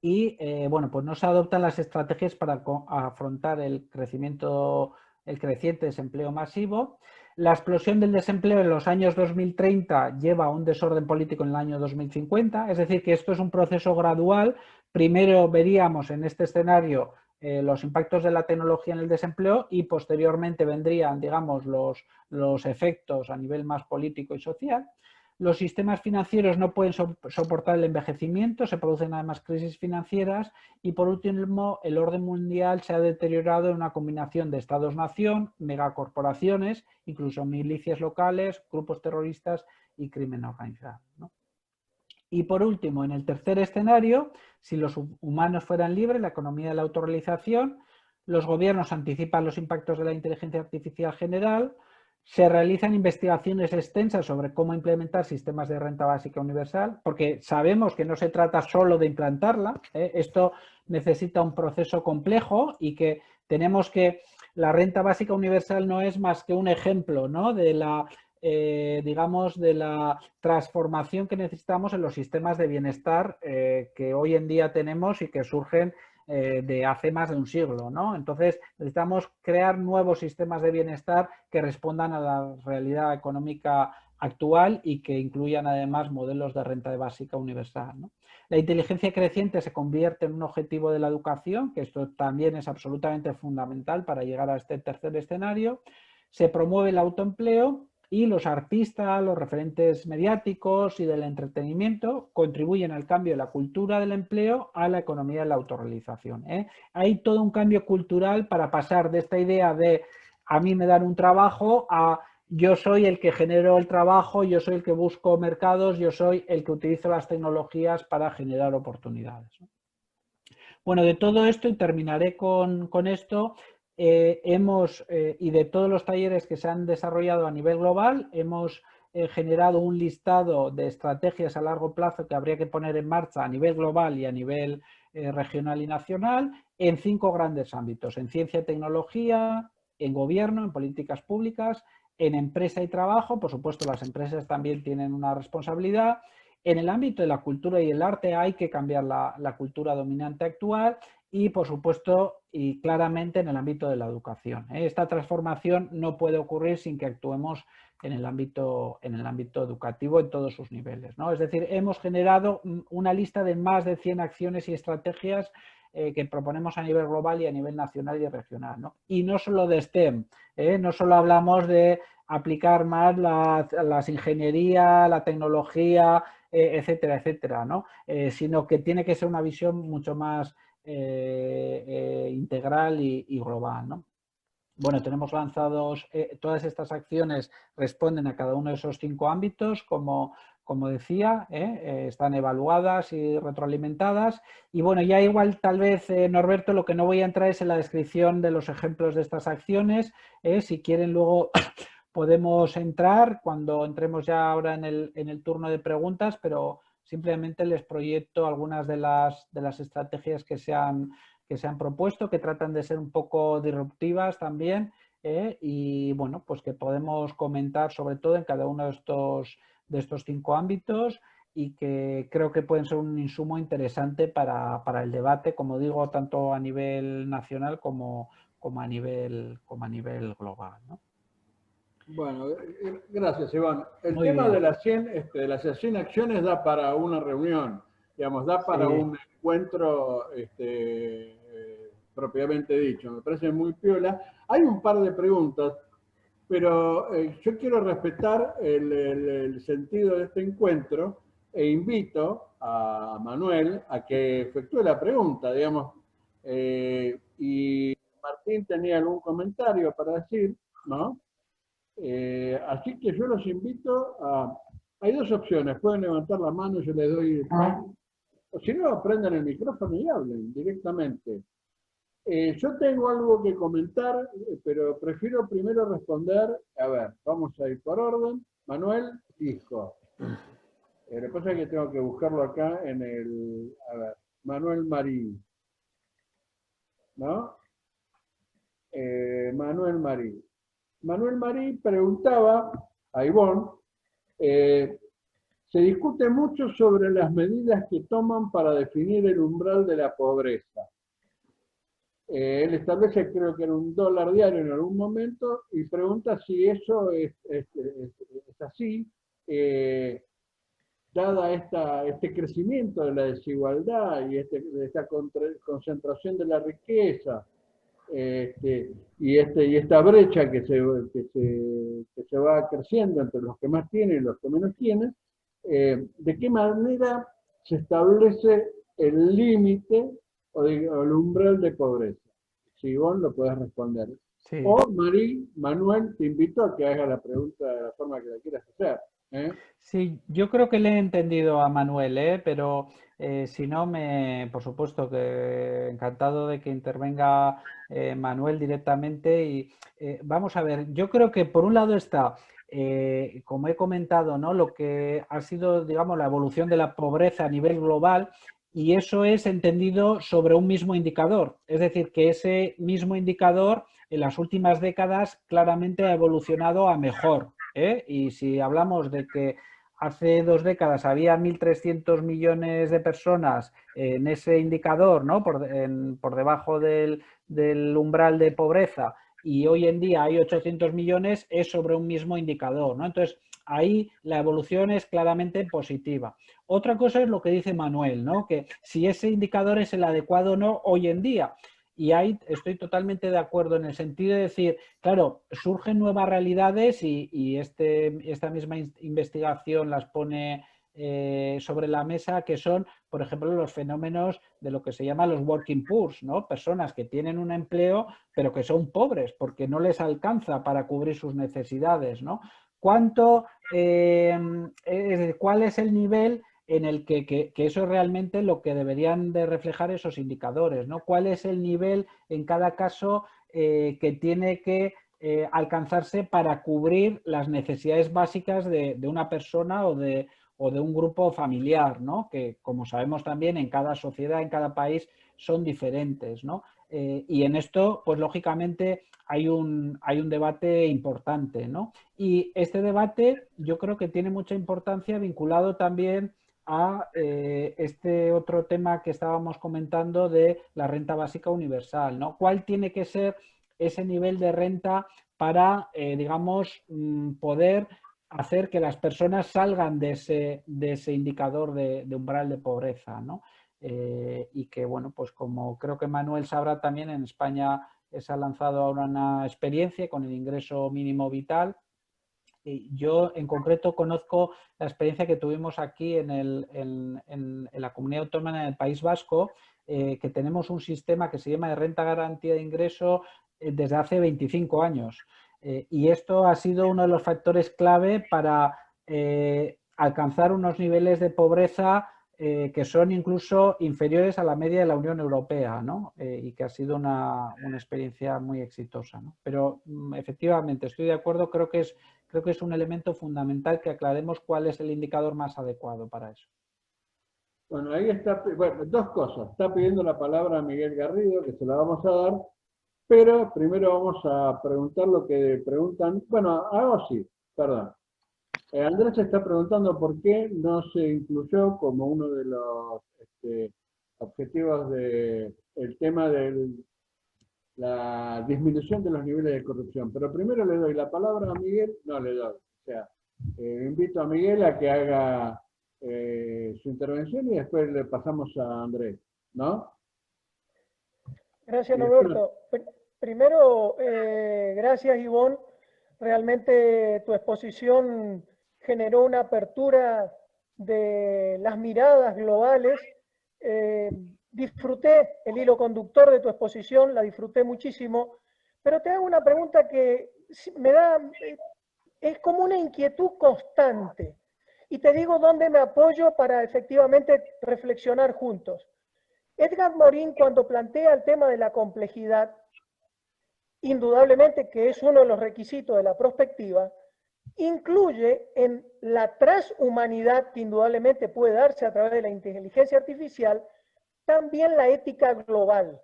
Y bueno, pues no se adoptan las estrategias para afrontar el creciente desempleo masivo. La explosión del desempleo en los años 2030 lleva a un desorden político en el año 2050, es decir, que esto es un proceso gradual. Primero veríamos en este escenario los impactos de la tecnología en el desempleo y posteriormente vendrían, digamos, los efectos a nivel más político y social. Los sistemas financieros no pueden soportar el envejecimiento, se producen además crisis financieras y, por último, el orden mundial se ha deteriorado en una combinación de estados-nación, megacorporaciones, incluso milicias locales, grupos terroristas y crimen organizado, ¿no? Y, por último, en el tercer escenario, si los humanos fueran libres, la economía de la autorrealización, los gobiernos anticipan los impactos de la inteligencia artificial general. Se realizan investigaciones extensas sobre cómo implementar sistemas de renta básica universal, porque sabemos que no se trata solo de implantarla, esto necesita un proceso complejo y que tenemos que... La renta básica universal no es más que un ejemplo, ¿no?, de la, digamos, de la transformación que necesitamos en los sistemas de bienestar que hoy en día tenemos y que surgen de hace más de un siglo, ¿no? Entonces, necesitamos crear nuevos sistemas de bienestar que respondan a la realidad económica actual y que incluyan además modelos de renta básica universal, ¿no? La inteligencia creciente se convierte en un objetivo de la educación, que esto también es absolutamente fundamental para llegar a este tercer escenario. Se promueve el autoempleo y los artistas, los referentes mediáticos y del entretenimiento contribuyen al cambio de la cultura del empleo a la economía de la autorrealización. Hay todo un cambio cultural para pasar de esta idea de a mí me dan un trabajo a yo soy el que genero el trabajo, yo soy el que busco mercados, yo soy el que utilizo las tecnologías para generar oportunidades. Bueno, de todo esto, y terminaré con esto, y de todos los talleres que se han desarrollado a nivel global, hemos generado un listado de estrategias a largo plazo que habría que poner en marcha a nivel global y a nivel regional y nacional en 5 grandes ámbitos: en ciencia y tecnología, en gobierno, en políticas públicas, en empresa y trabajo. Por supuesto, las empresas también tienen una responsabilidad. En el ámbito de la cultura y el arte hay que cambiar la cultura dominante actual y, por supuesto, y claramente en el ámbito de la educación. Esta transformación no puede ocurrir sin que actuemos en el ámbito educativo en todos sus niveles, ¿no? Es decir, hemos generado una lista de más de 100 acciones y estrategias que proponemos a nivel global y a nivel nacional y regional, ¿no? Y no solo de STEM, no solo hablamos de aplicar más las ingenierías, la tecnología, etcétera, etcétera, ¿no? Sino que tiene que ser una visión mucho más integral y global, ¿no? Bueno, tenemos lanzados, todas estas acciones responden a cada uno de esos 5 ámbitos, como decía, están evaluadas y retroalimentadas. Y bueno, ya igual tal vez, Norberto, lo que no voy a entrar es en la descripción de los ejemplos de estas acciones. Si quieren luego podemos entrar cuando entremos ya ahora en el turno de preguntas, pero simplemente les proyecto algunas de las estrategias que se han propuesto, que tratan de ser un poco disruptivas también, y bueno, pues que podemos comentar sobre todo en cada uno de estos 5 ámbitos, y que creo que pueden ser un insumo interesante para el debate, como digo, tanto a nivel nacional como a nivel global, ¿no? Bueno, gracias, Iván. El Muy tema bien. de las 100 acciones da para una reunión, digamos, da para Sí. un encuentro propiamente dicho. Me parece muy piola. Hay un par de preguntas, pero yo quiero respetar el sentido de este encuentro e invito a Manuel a que efectúe la pregunta, digamos. Y Martín tenía algún comentario para decir, ¿no? Así que yo los invito a... Hay 2 opciones, pueden levantar la mano y yo les doy... O si no, prendan el micrófono y hablen directamente. Yo tengo algo que comentar, pero prefiero primero responder. A ver, vamos a ir por orden. Manuel dijo. Lo que pasa es que tengo que buscarlo acá en el... A ver, Manuel Marín, ¿no? Manuel Marín. Manuel Marín preguntaba a Ivonne, se discute mucho sobre las medidas que toman para definir el umbral de la pobreza. Él establece, creo que era $1 diario en algún momento, y pregunta si eso es así, dada este crecimiento de la desigualdad y esta concentración de la riqueza, y esta brecha que se va creciendo entre los que más tienen y los que menos tienen, ¿de qué manera se establece el límite o el umbral de pobreza? Si vos lo podés responder. Sí. O Manuel, te invito a que hagas la pregunta de la forma que la quieras hacer. Sí, yo creo que le he entendido a Manuel, pero si no, por supuesto que encantado de que intervenga Manuel directamente. Y vamos a ver, yo creo que por un lado está, como he comentado, ¿no?, lo que ha sido, digamos, la evolución de la pobreza a nivel global, y eso es entendido sobre un mismo indicador. Es decir, que ese mismo indicador en las últimas décadas claramente ha evolucionado a mejor. Y si hablamos de que hace 2 décadas había 1.300 millones de personas en ese indicador, ¿no?, por debajo del umbral de pobreza, y hoy en día hay 800 millones, es sobre un mismo indicador, ¿no? Entonces, ahí la evolución es claramente positiva. Otra cosa es lo que dice Manuel, ¿no?, que si ese indicador es el adecuado o no hoy en día. Y ahí estoy totalmente de acuerdo en el sentido de decir, claro, surgen nuevas realidades y esta misma investigación las pone sobre la mesa, que son, por ejemplo, los fenómenos de lo que se llama los working poor, ¿no? Personas que tienen un empleo pero que son pobres porque no les alcanza para cubrir sus necesidades, ¿no? ¿Cuál es el nivel en el que eso es realmente lo que deberían de reflejar esos indicadores, ¿no? ¿Cuál es el nivel en cada caso que tiene que alcanzarse para cubrir las necesidades básicas de una persona o de un grupo familiar, ¿no? Que, como sabemos también, en cada sociedad, en cada país, son diferentes, ¿no? Y en esto, pues lógicamente, hay un debate importante, ¿no? Y este debate yo creo que tiene mucha importancia vinculado también a este otro tema que estábamos comentando de la renta básica universal, ¿no? ¿Cuál tiene que ser ese nivel de renta para, digamos, poder hacer que las personas salgan de ese indicador de umbral de pobreza, ¿no? Y que, bueno, pues como creo que Manuel sabrá también, en España se ha lanzado ahora una experiencia con el ingreso mínimo vital. Yo en concreto conozco la experiencia que tuvimos aquí en la comunidad autónoma del País Vasco, que tenemos un sistema que se llama de renta garantía de ingreso desde hace 25 años. Y esto ha sido uno de los factores clave para alcanzar unos niveles de pobreza que son incluso inferiores a la media de la Unión Europea, ¿no? Y que ha sido una experiencia muy exitosa, ¿no? Pero efectivamente estoy de acuerdo, creo que es un elemento fundamental que aclaremos cuál es el indicador más adecuado para eso. Bueno, ahí está, bueno, dos cosas. Está pidiendo la palabra Miguel Garrido, que se la vamos a dar, pero primero vamos a preguntar lo que preguntan. Bueno, algo sí, perdón. Andrés está preguntando por qué no se incluyó como uno de los objetivos del tema de la disminución de los niveles de corrupción. Pero primero le doy la palabra a Miguel, no le doy. O sea, invito a Miguel a que haga su intervención y después le pasamos a Andrés, ¿no? Gracias, Y después, Roberto. Primero, gracias, Ivonne. Realmente tu exposición generó una apertura de las miradas globales. Disfruté el hilo conductor de tu exposición, la disfruté muchísimo, pero te hago una pregunta que me da, es como una inquietud constante. Y te digo dónde me apoyo para efectivamente reflexionar juntos. Edgar Morin, cuando plantea el tema de la complejidad, indudablemente que es uno de los requisitos de la prospectiva, incluye en la transhumanidad que indudablemente puede darse a través de la inteligencia artificial, también la ética global.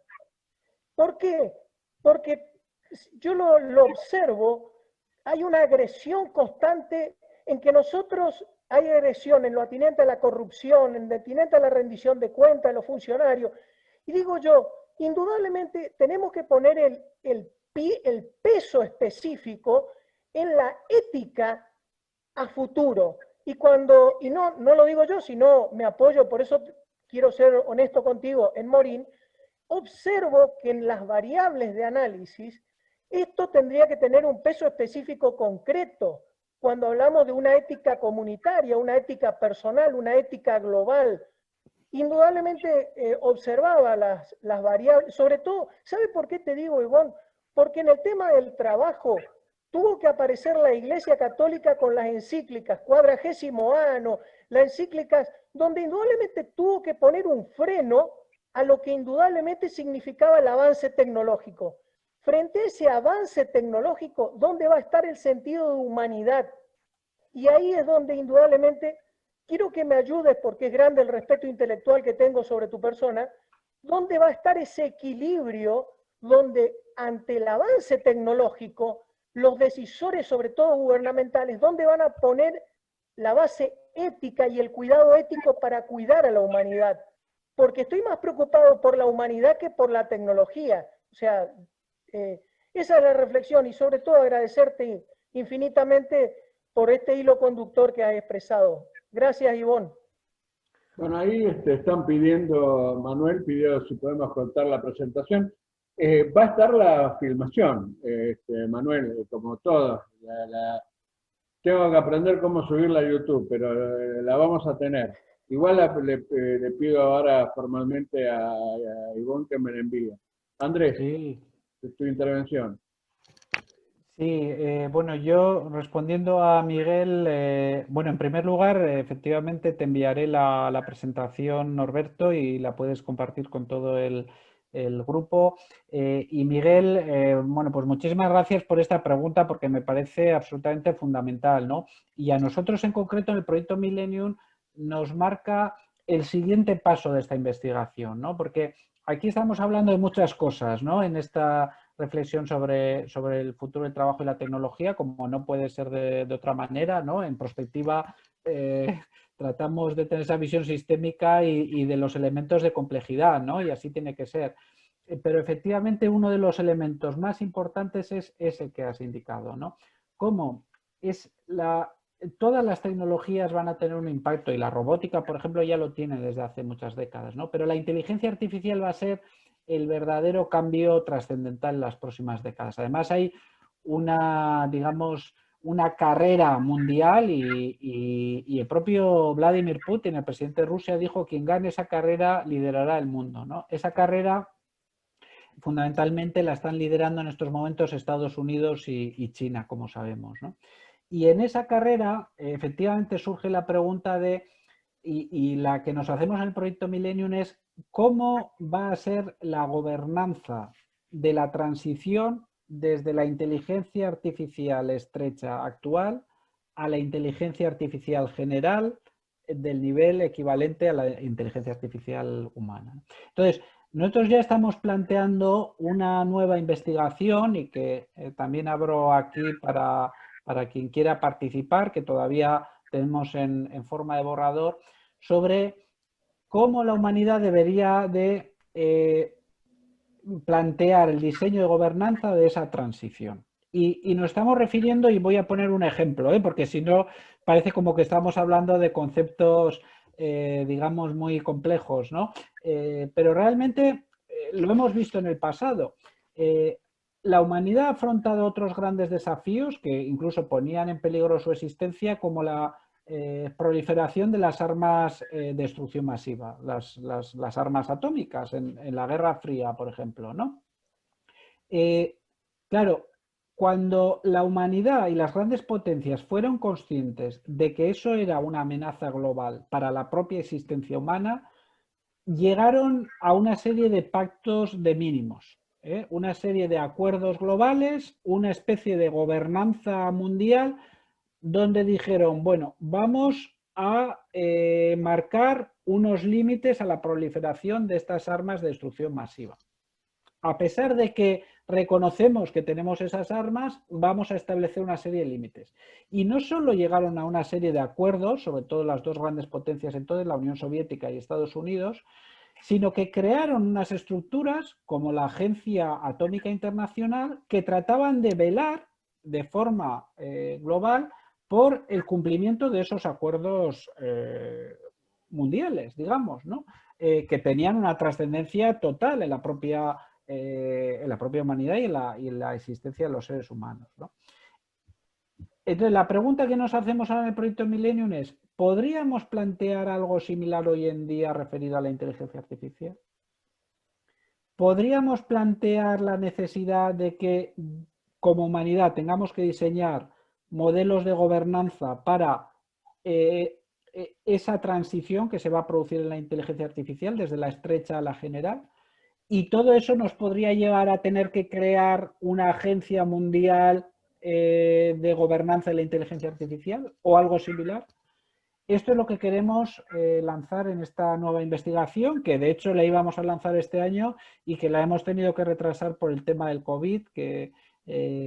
¿Por qué? Porque yo lo observo, hay una agresión constante en que nosotros hay agresión en lo atinente a la corrupción, en lo atinente a la rendición de cuentas de los funcionarios. Y digo yo, indudablemente tenemos que poner el peso específico en la ética a futuro. Y no lo digo yo, sino me apoyo, por eso quiero ser honesto contigo, en Morin, observo que en las variables de análisis esto tendría que tener un peso específico concreto cuando hablamos de una ética comunitaria, una ética personal, una ética global. Indudablemente observaba las variables, sobre todo, ¿sabe por qué te digo, Ivonne? Porque en el tema del trabajo tuvo que aparecer la Iglesia Católica con las encíclicas, Quadragésimo Ano, las encíclicas, donde indudablemente tuvo que poner un freno a lo que indudablemente significaba el avance tecnológico. Frente a ese avance tecnológico, ¿dónde va a estar el sentido de humanidad? Y ahí es donde indudablemente quiero que me ayudes, porque es grande el respeto intelectual que tengo sobre tu persona, ¿dónde va a estar ese equilibrio donde ante el avance tecnológico, los decisores, sobre todo gubernamentales, dónde van a poner la base ética y el cuidado ético para cuidar a la humanidad? Porque estoy más preocupado por la humanidad que por la tecnología. O sea, esa es la reflexión y sobre todo agradecerte infinitamente por este hilo conductor que has expresado. Gracias, Ivonne. bueno, ahí están pidiendo, Manuel pidió si podemos contar la presentación. Va a estar la filmación, Manuel, como todo. Tengo que aprender cómo subirla a YouTube, pero la vamos a tener. Igual le pido ahora formalmente a Ivonne que me la envíe. Andrés, Sí. tu intervención. Sí, bueno, yo respondiendo a Miguel, bueno, en primer lugar, efectivamente te enviaré la presentación, Norberto, y la puedes compartir con todo el el grupo. Y Miguel, bueno, pues muchísimas gracias por esta pregunta porque me parece absolutamente fundamental, ¿no? Y a nosotros en concreto en el proyecto Millennium nos marca el siguiente paso de esta investigación, ¿no? Porque aquí estamos hablando de muchas cosas, ¿no? En esta reflexión sobre el futuro del trabajo y la tecnología, como no puede ser de otra manera, ¿no? En perspectiva, tratamos de tener esa visión sistémica y de los elementos de complejidad, ¿no? Y así tiene que ser. Pero efectivamente uno de los elementos más importantes es ese que has indicado, ¿no? Cómo todas las tecnologías van a tener un impacto y la robótica, por ejemplo, ya lo tiene desde hace muchas décadas, ¿no? Pero la inteligencia artificial va a ser el verdadero cambio trascendental en las próximas décadas. Además hay una, digamos, una carrera mundial y el propio Vladimir Putin, el presidente de Rusia, dijo: quien gane esa carrera liderará el mundo, ¿no? Esa carrera fundamentalmente la están liderando en estos momentos Estados Unidos y China, como sabemos, ¿no? Y en esa carrera efectivamente surge la pregunta y la que nos hacemos en el proyecto Millennium es: ¿cómo va a ser la gobernanza de la transición desde la inteligencia artificial estrecha actual a la inteligencia artificial general del nivel equivalente a la inteligencia artificial humana? Entonces, nosotros ya estamos planteando una nueva investigación y que también abro aquí para quien quiera participar, que todavía tenemos en forma de borrador, sobre cómo la humanidad debería de plantear el diseño de gobernanza de esa transición. Y nos estamos refiriendo, y voy a poner un ejemplo, porque si no parece como que estamos hablando de conceptos digamos, muy complejos, ¿no? Pero realmente lo hemos visto en el pasado. La humanidad ha afrontado otros grandes desafíos que incluso ponían en peligro su existencia, como la proliferación de las armas de destrucción masiva, las armas atómicas en la Guerra Fría, por ejemplo, ¿no? Claro, cuando la humanidad y las grandes potencias fueron conscientes de que eso era una amenaza global para la propia existencia humana, llegaron a una serie de pactos de mínimos, una serie de acuerdos globales, una especie de gobernanza mundial, donde dijeron: bueno, vamos a marcar unos límites a la proliferación de estas armas de destrucción masiva. A pesar de que reconocemos que tenemos esas armas, vamos a establecer una serie de límites. Y no solo llegaron a una serie de acuerdos, sobre todo las dos grandes potencias entonces, la Unión Soviética y Estados Unidos, sino que crearon unas estructuras como la Agencia Atómica Internacional que trataban de velar de forma global por el cumplimiento de esos acuerdos mundiales, digamos, ¿no? Que tenían una trascendencia total en la propia humanidad y en la existencia de los seres humanos, ¿no? Entonces, la pregunta que nos hacemos ahora en el proyecto Millennium es: ¿podríamos plantear algo similar hoy en día referido a la inteligencia artificial? ¿Podríamos plantear la necesidad de que como humanidad tengamos que diseñar modelos de gobernanza para esa transición que se va a producir en la inteligencia artificial desde la estrecha a la general? Y todo eso nos podría llevar a tener que crear una agencia mundial de gobernanza de la inteligencia artificial o algo similar. Esto es lo que queremos lanzar en esta nueva investigación, que de hecho la íbamos a lanzar este año y que la hemos tenido que retrasar por el tema del COVID, que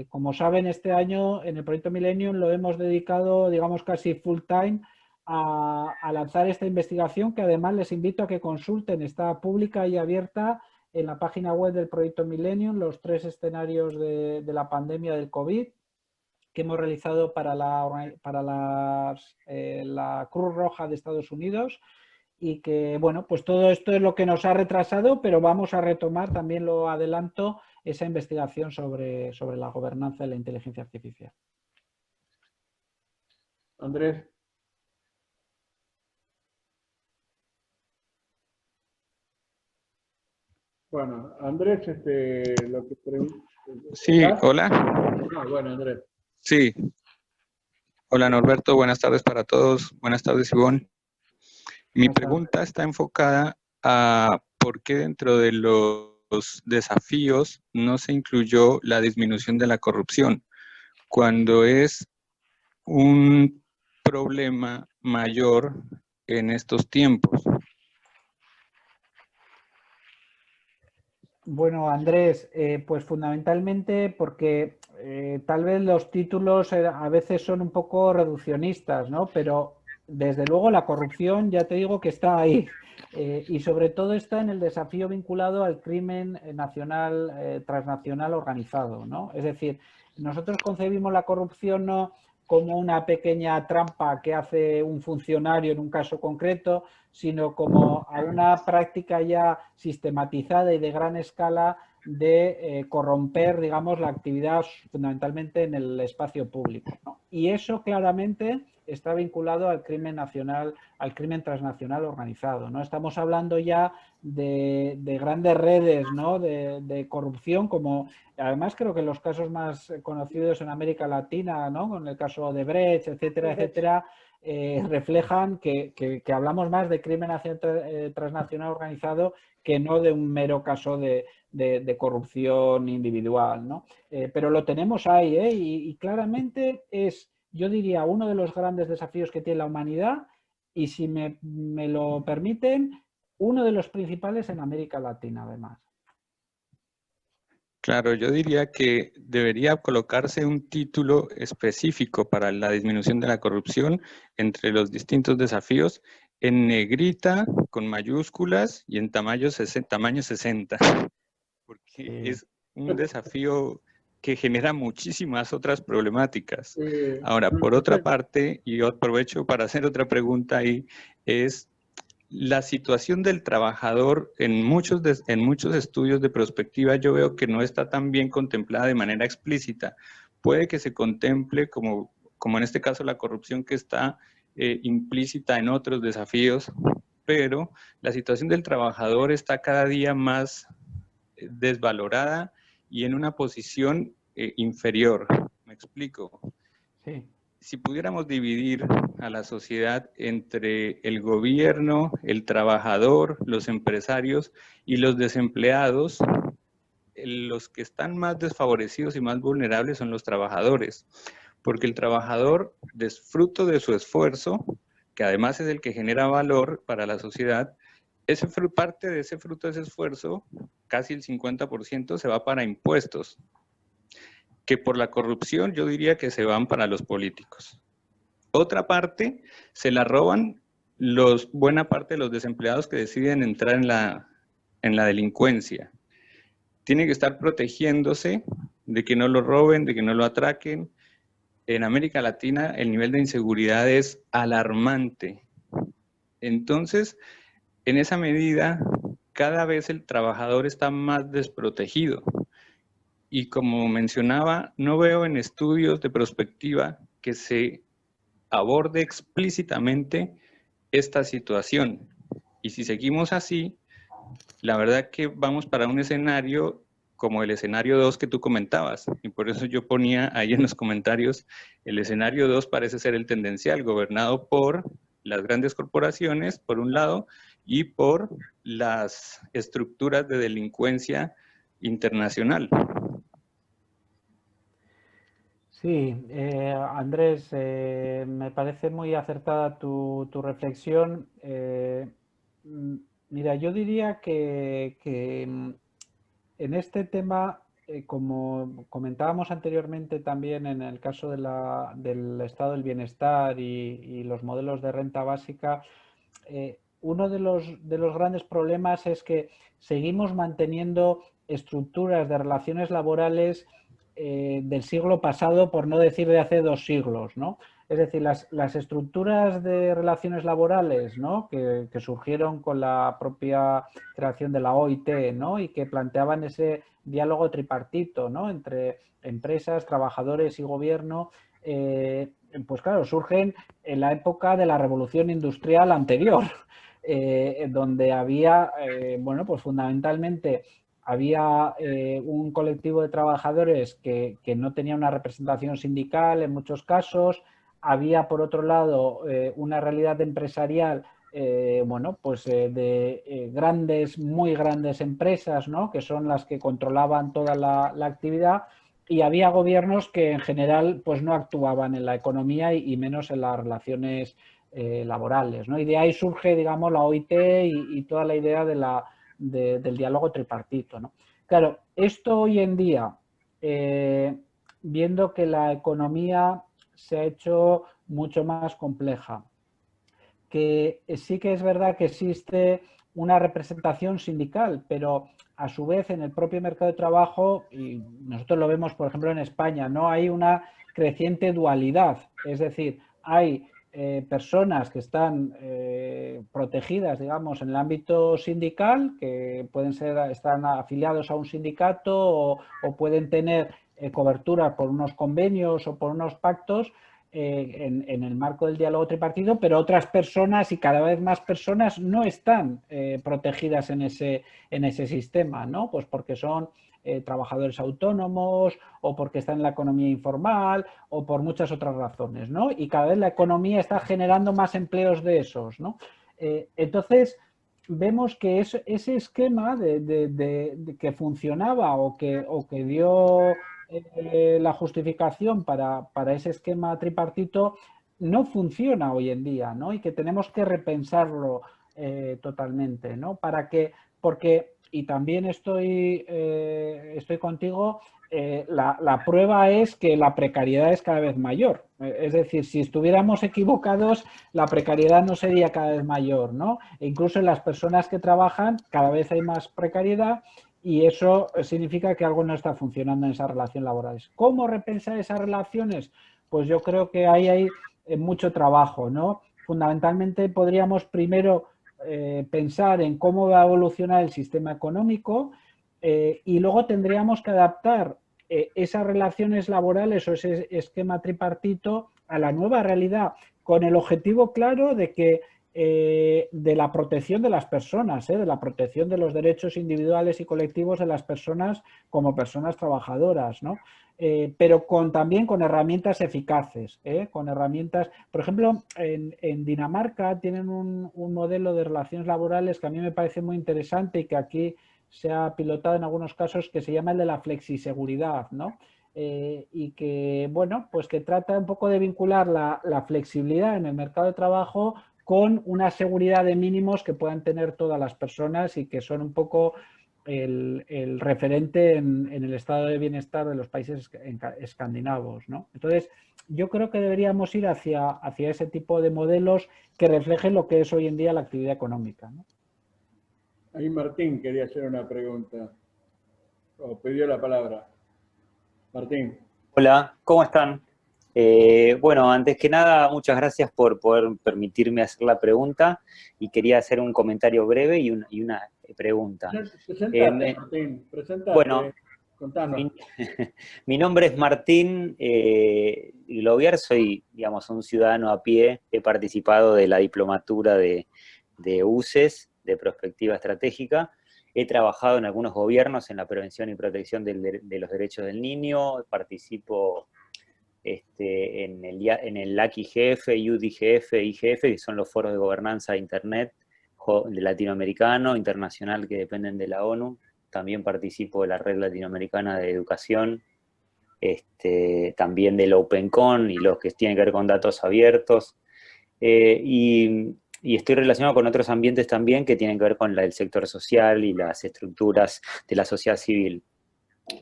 como saben, este año en el proyecto Millennium lo hemos dedicado, digamos, casi full time a lanzar esta investigación, que además les invito a que consulten, está pública y abierta en la página web del proyecto Millennium, los 3 escenarios de la pandemia del COVID que hemos realizado para la Cruz Roja de Estados Unidos, y que, bueno, pues todo esto es lo que nos ha retrasado, pero vamos a retomar, también lo adelanto, esa investigación sobre la gobernanza de la inteligencia artificial. Andrés. Bueno, Andrés, lo que Sí, hola. Ah, bueno, Andrés. Sí. Hola, Norberto. Buenas tardes para todos. Buenas tardes, Ivonne. Mi pregunta está enfocada a por qué dentro de los desafíos no se incluyó la disminución de la corrupción, cuando es un problema mayor en estos tiempos. Bueno, Andrés, pues fundamentalmente porque tal vez los títulos a veces son un poco reduccionistas, ¿no? Pero desde luego la corrupción, ya te digo que está ahí. Y sobre todo está en el desafío vinculado al crimen nacional, transnacional organizado, ¿no? Es decir, nosotros concebimos la corrupción no como una pequeña trampa que hace un funcionario en un caso concreto, sino como a una práctica ya sistematizada y de gran escala de corromper, digamos, la actividad fundamentalmente en el espacio público, ¿no? Y eso claramente está vinculado al crimen nacional, al crimen transnacional organizado, ¿no? Estamos hablando ya de grandes redes, ¿no? de corrupción, como además creo que los casos más conocidos en América Latina, ¿no? Con el caso de Brecht, etcétera, etcétera, reflejan que hablamos más de crimen transnacional organizado que no de un mero caso de corrupción individual, ¿no? Pero lo tenemos ahí, y claramente es, yo diría, uno de los grandes desafíos que tiene la humanidad y, si me lo permiten, uno de los principales en América Latina, además. Claro, yo diría que debería colocarse un título específico para la disminución de la corrupción entre los distintos desafíos en negrita, con mayúsculas y en tamaño 60, porque es un desafío que genera muchísimas otras problemáticas. Ahora, por otra parte, y yo aprovecho para hacer otra pregunta ahí, es la situación del trabajador en muchos estudios de prospectiva yo veo que no está tan bien contemplada de manera explícita. Puede que se contemple como en este caso la corrupción que está implícita en otros desafíos, pero la situación del trabajador está cada día más desvalorada y en una posición inferior. ¿Me explico? Sí. Si pudiéramos dividir a la sociedad entre el gobierno, el trabajador, los empresarios y los desempleados, los que están más desfavorecidos y más vulnerables son los trabajadores, porque el trabajador, fruto de su esfuerzo, que además es el que genera valor para la sociedad, parte de ese fruto de ese esfuerzo, casi el 50%, se va para impuestos, que por la corrupción yo diría que se van para los políticos. Otra parte se la roban buena parte de los desempleados que deciden entrar en la delincuencia. Tiene que estar protegiéndose de que no lo roben, de que no lo atraquen. En América Latina el nivel de inseguridad es alarmante. Entonces, en esa medida, cada vez el trabajador está más desprotegido. Y como mencionaba, no veo en estudios de prospectiva que se aborde explícitamente esta situación. Y si seguimos así, la verdad que vamos para un escenario como el escenario 2 que tú comentabas. Y por eso yo ponía ahí en los comentarios, el escenario 2 parece ser el tendencial, gobernado por las grandes corporaciones, por un lado, y por las estructuras de delincuencia internacional. Sí, Andrés, me parece muy acertada tu reflexión. Mira, yo diría que en este tema, como comentábamos anteriormente también en el caso del estado del bienestar y los modelos de renta básica, uno de los grandes problemas es que seguimos manteniendo estructuras de relaciones laborales del siglo pasado, por no decir de hace 2 siglos, ¿no? Es decir, las estructuras de relaciones laborales, ¿no? que surgieron con la propia creación de la OIT, ¿no? Y que planteaban ese diálogo tripartito, ¿no? Entre empresas, trabajadores y gobierno, pues claro, surgen en la época de la revolución industrial anterior, donde había, bueno, pues fundamentalmente había un colectivo de trabajadores que no tenía una representación sindical en muchos casos, había por otro lado una realidad empresarial bueno, pues de grandes, muy grandes empresas, ¿no? Que son las que controlaban toda la actividad, y había gobiernos que en general pues no actuaban en la economía y menos en las relaciones laborales, ¿no? Y de ahí surge, digamos, la OIT y toda la idea del diálogo tripartito, ¿no? Claro, esto hoy en día, viendo que la economía se ha hecho mucho más compleja, que sí que es verdad que existe una representación sindical, pero a su vez en el propio mercado de trabajo, y nosotros lo vemos por ejemplo en España, no hay una creciente dualidad, es decir, hay personas que están protegidas, digamos, en el ámbito sindical, que pueden están afiliados a un sindicato o pueden tener cobertura por unos convenios o por unos pactos, en el marco del diálogo tripartito, pero otras personas y cada vez más personas no están protegidas en ese sistema, ¿no? Pues porque son trabajadores autónomos o porque están en la economía informal o por muchas otras razones, ¿no? Y cada vez la economía está generando más empleos de esos, ¿no? Entonces, vemos que ese esquema de que funcionaba o que dio la justificación para ese esquema tripartito no funciona hoy en día, ¿no? Y que tenemos que repensarlo totalmente, ¿no? Porque, y también estoy contigo, la prueba es que la precariedad es cada vez mayor. Es decir, si estuviéramos equivocados, la precariedad no sería cada vez mayor, ¿no? E incluso en las personas que trabajan cada vez hay más precariedad, y eso significa que algo no está funcionando en esas relaciones laborales. ¿Cómo repensar esas relaciones? Pues yo creo que ahí hay mucho trabajo, ¿no? Fundamentalmente podríamos primero pensar en cómo va a evolucionar el sistema económico, y luego tendríamos que adaptar esas relaciones laborales o ese esquema tripartito a la nueva realidad, con el objetivo claro de que de la protección de las personas, de la protección de los derechos individuales y colectivos de las personas como personas trabajadoras, ¿no? Pero también con herramientas eficaces, con herramientas, por ejemplo, en Dinamarca tienen un modelo de relaciones laborales que a mí me parece muy interesante y que aquí se ha pilotado en algunos casos, que se llama el de la flexiseguridad, ¿no? Y que, bueno, pues que trata un poco de vincular la flexibilidad en el mercado de trabajo con una seguridad de mínimos que puedan tener todas las personas y que son un poco el referente en el estado de bienestar de los países escandinavos, ¿no? Entonces, yo creo que deberíamos ir hacia ese tipo de modelos que reflejen lo que es hoy en día la actividad económica, ¿no? Ahí Martín quería hacer una pregunta, o pidió la palabra. Martín. Hola, ¿cómo están? Bueno, antes que nada, muchas gracias por poder permitirme hacer la pregunta, y quería hacer un comentario breve y una pregunta. Presentate, Martín, presentate. Bueno, contanos. Mi nombre es Martín Glovier, soy, digamos, un ciudadano a pie. He participado de la diplomatura de UCES, de Prospectiva Estratégica. He trabajado en algunos gobiernos en la prevención y protección de los derechos del niño. Participo en el LAC-IGF, UDIGF, IGF, que son los foros de gobernanza de Internet de latinoamericano, internacional, que dependen de la ONU. También participo de la Red Latinoamericana de Educación, también del OpenCon y los que tienen que ver con datos abiertos. Y estoy relacionado con otros ambientes también que tienen que ver con el sector social y las estructuras de la sociedad civil.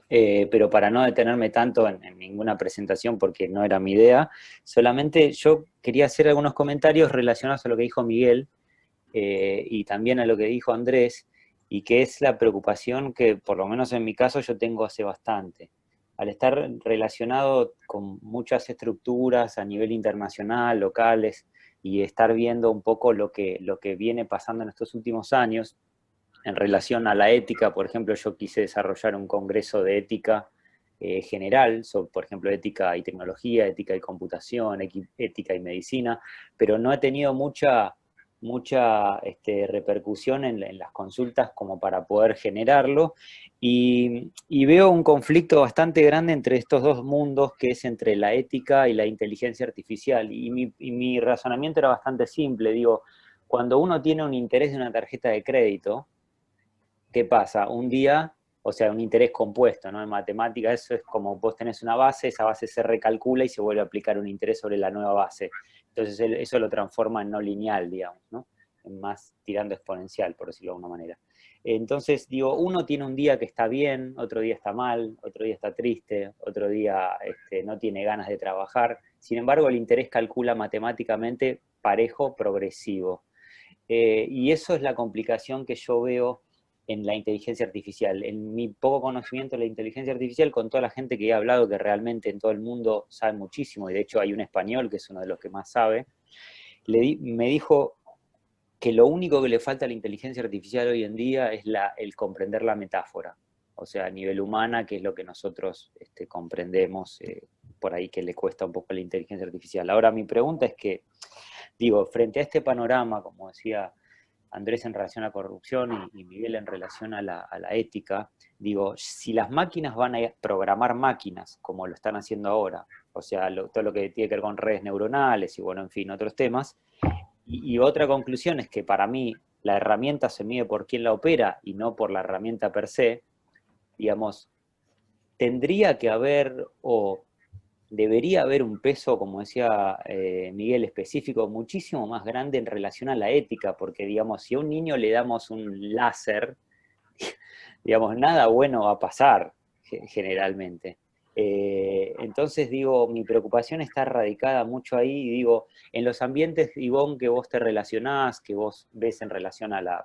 Pero para no detenerme tanto en ninguna presentación, porque no era mi idea, solamente yo quería hacer algunos comentarios relacionados a lo que dijo Miguel y también a lo que dijo Andrés, y que es la preocupación que, por lo menos en mi caso, yo tengo hace bastante. Al estar relacionado con muchas estructuras a nivel internacional, locales, y estar viendo un poco lo que viene pasando en estos últimos años, en relación a la ética. Por ejemplo, yo quise desarrollar un congreso de ética general, por ejemplo, ética y tecnología, ética y computación, ética y medicina, pero no he tenido mucha repercusión en las consultas como para poder generarlo, y veo un conflicto bastante grande entre estos dos mundos, que es entre la ética y la inteligencia artificial, y mi razonamiento era bastante simple. Digo, cuando uno tiene un interés de una tarjeta de crédito, ¿qué pasa? Un día, o sea, un interés compuesto, ¿no? En matemática eso es como vos tenés una base, esa base se recalcula y se vuelve a aplicar un interés sobre la nueva base. Entonces eso lo transforma en no lineal, digamos, ¿no? En más tirando exponencial, por decirlo de alguna manera. Entonces, digo, uno tiene un día que está bien, otro día está mal, otro día está triste, otro día no tiene ganas de trabajar. Sin embargo, el interés calcula matemáticamente parejo, progresivo. Y eso es la complicación que yo veo en la inteligencia artificial. En mi poco conocimiento de la inteligencia artificial, con toda la gente que he hablado, que realmente en todo el mundo sabe muchísimo, y de hecho hay un español que es uno de los que más sabe, me dijo que lo único que le falta a la inteligencia artificial hoy en día es el comprender la metáfora. O sea, a nivel humana, que es lo que nosotros comprendemos, por ahí que le cuesta un poco a la inteligencia artificial. Ahora, mi pregunta es que, digo, frente a este panorama, como decía Andrés en relación a corrupción y Miguel en relación a la ética, digo, si las máquinas van a programar máquinas, como lo están haciendo ahora, o sea, todo lo que tiene que ver con redes neuronales y bueno, en fin, otros temas, y otra conclusión es que para mí la herramienta se mide por quién la opera y no por la herramienta per se, digamos, tendría que haber o debería haber un peso, como decía Miguel, específico, muchísimo más grande en relación a la ética, porque, digamos, si a un niño le damos un láser, digamos, nada bueno va a pasar, generalmente. Entonces, digo, mi preocupación está radicada mucho ahí, y digo, en los ambientes, Ivonne, que vos te relacionás, que vos ves en relación a la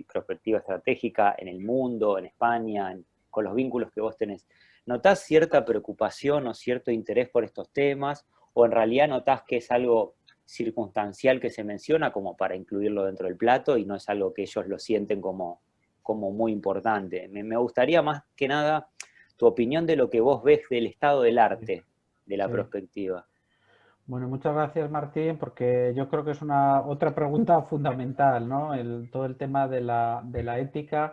perspectiva estratégica en el mundo, en España, con los vínculos que vos tenés, ¿notás cierta preocupación o cierto interés por estos temas? ¿O en realidad notás que es algo circunstancial que se menciona como para incluirlo dentro del plato y no es algo que ellos lo sienten como muy importante? Me gustaría más que nada tu opinión de lo que vos ves del estado del arte, de la perspectiva. Bueno, muchas gracias, Martín, porque yo creo que es otra pregunta fundamental, ¿no? Todo el tema de la ética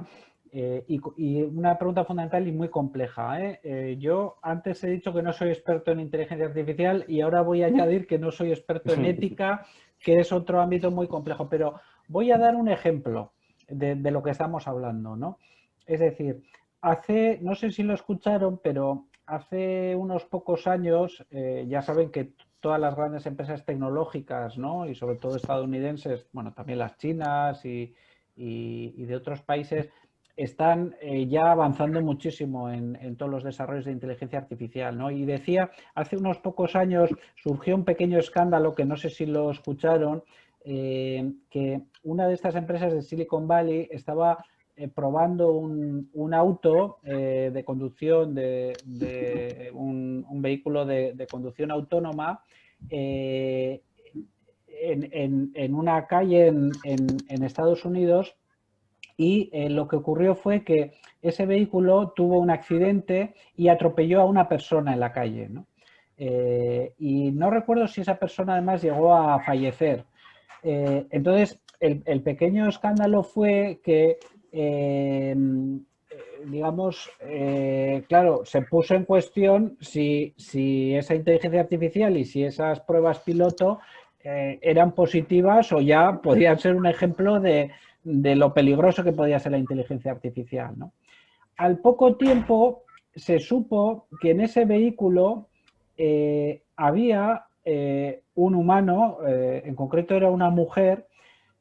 y una pregunta fundamental y muy compleja, ¿eh? Yo antes he dicho que no soy experto en inteligencia artificial y ahora voy a añadir que no soy experto en ética, que es otro ámbito muy complejo, pero voy a dar un ejemplo de lo que estamos hablando, ¿no? Es decir, no sé si lo escucharon, pero hace unos pocos años, ya saben que todas las grandes empresas tecnológicas, ¿no? Y sobre todo estadounidenses, bueno, también las chinas y de otros países, están ya avanzando muchísimo en todos los desarrollos de inteligencia artificial, ¿no? Y decía, hace unos pocos años surgió un pequeño escándalo, que no sé si lo escucharon, que una de estas empresas de Silicon Valley estaba probando un auto de conducción, un vehículo de conducción autónoma en una calle en Estados Unidos, y lo que ocurrió fue que ese vehículo tuvo un accidente y atropelló a una persona en la calle, ¿no? Y no recuerdo si esa persona además llegó a fallecer. Entonces, el pequeño escándalo fue que digamos, claro, se puso en cuestión si esa inteligencia artificial y si esas pruebas piloto eran positivas o ya podían ser un ejemplo de lo peligroso que podía ser la inteligencia artificial, ¿no? Al poco tiempo se supo que en ese vehículo había un humano, en concreto era una mujer,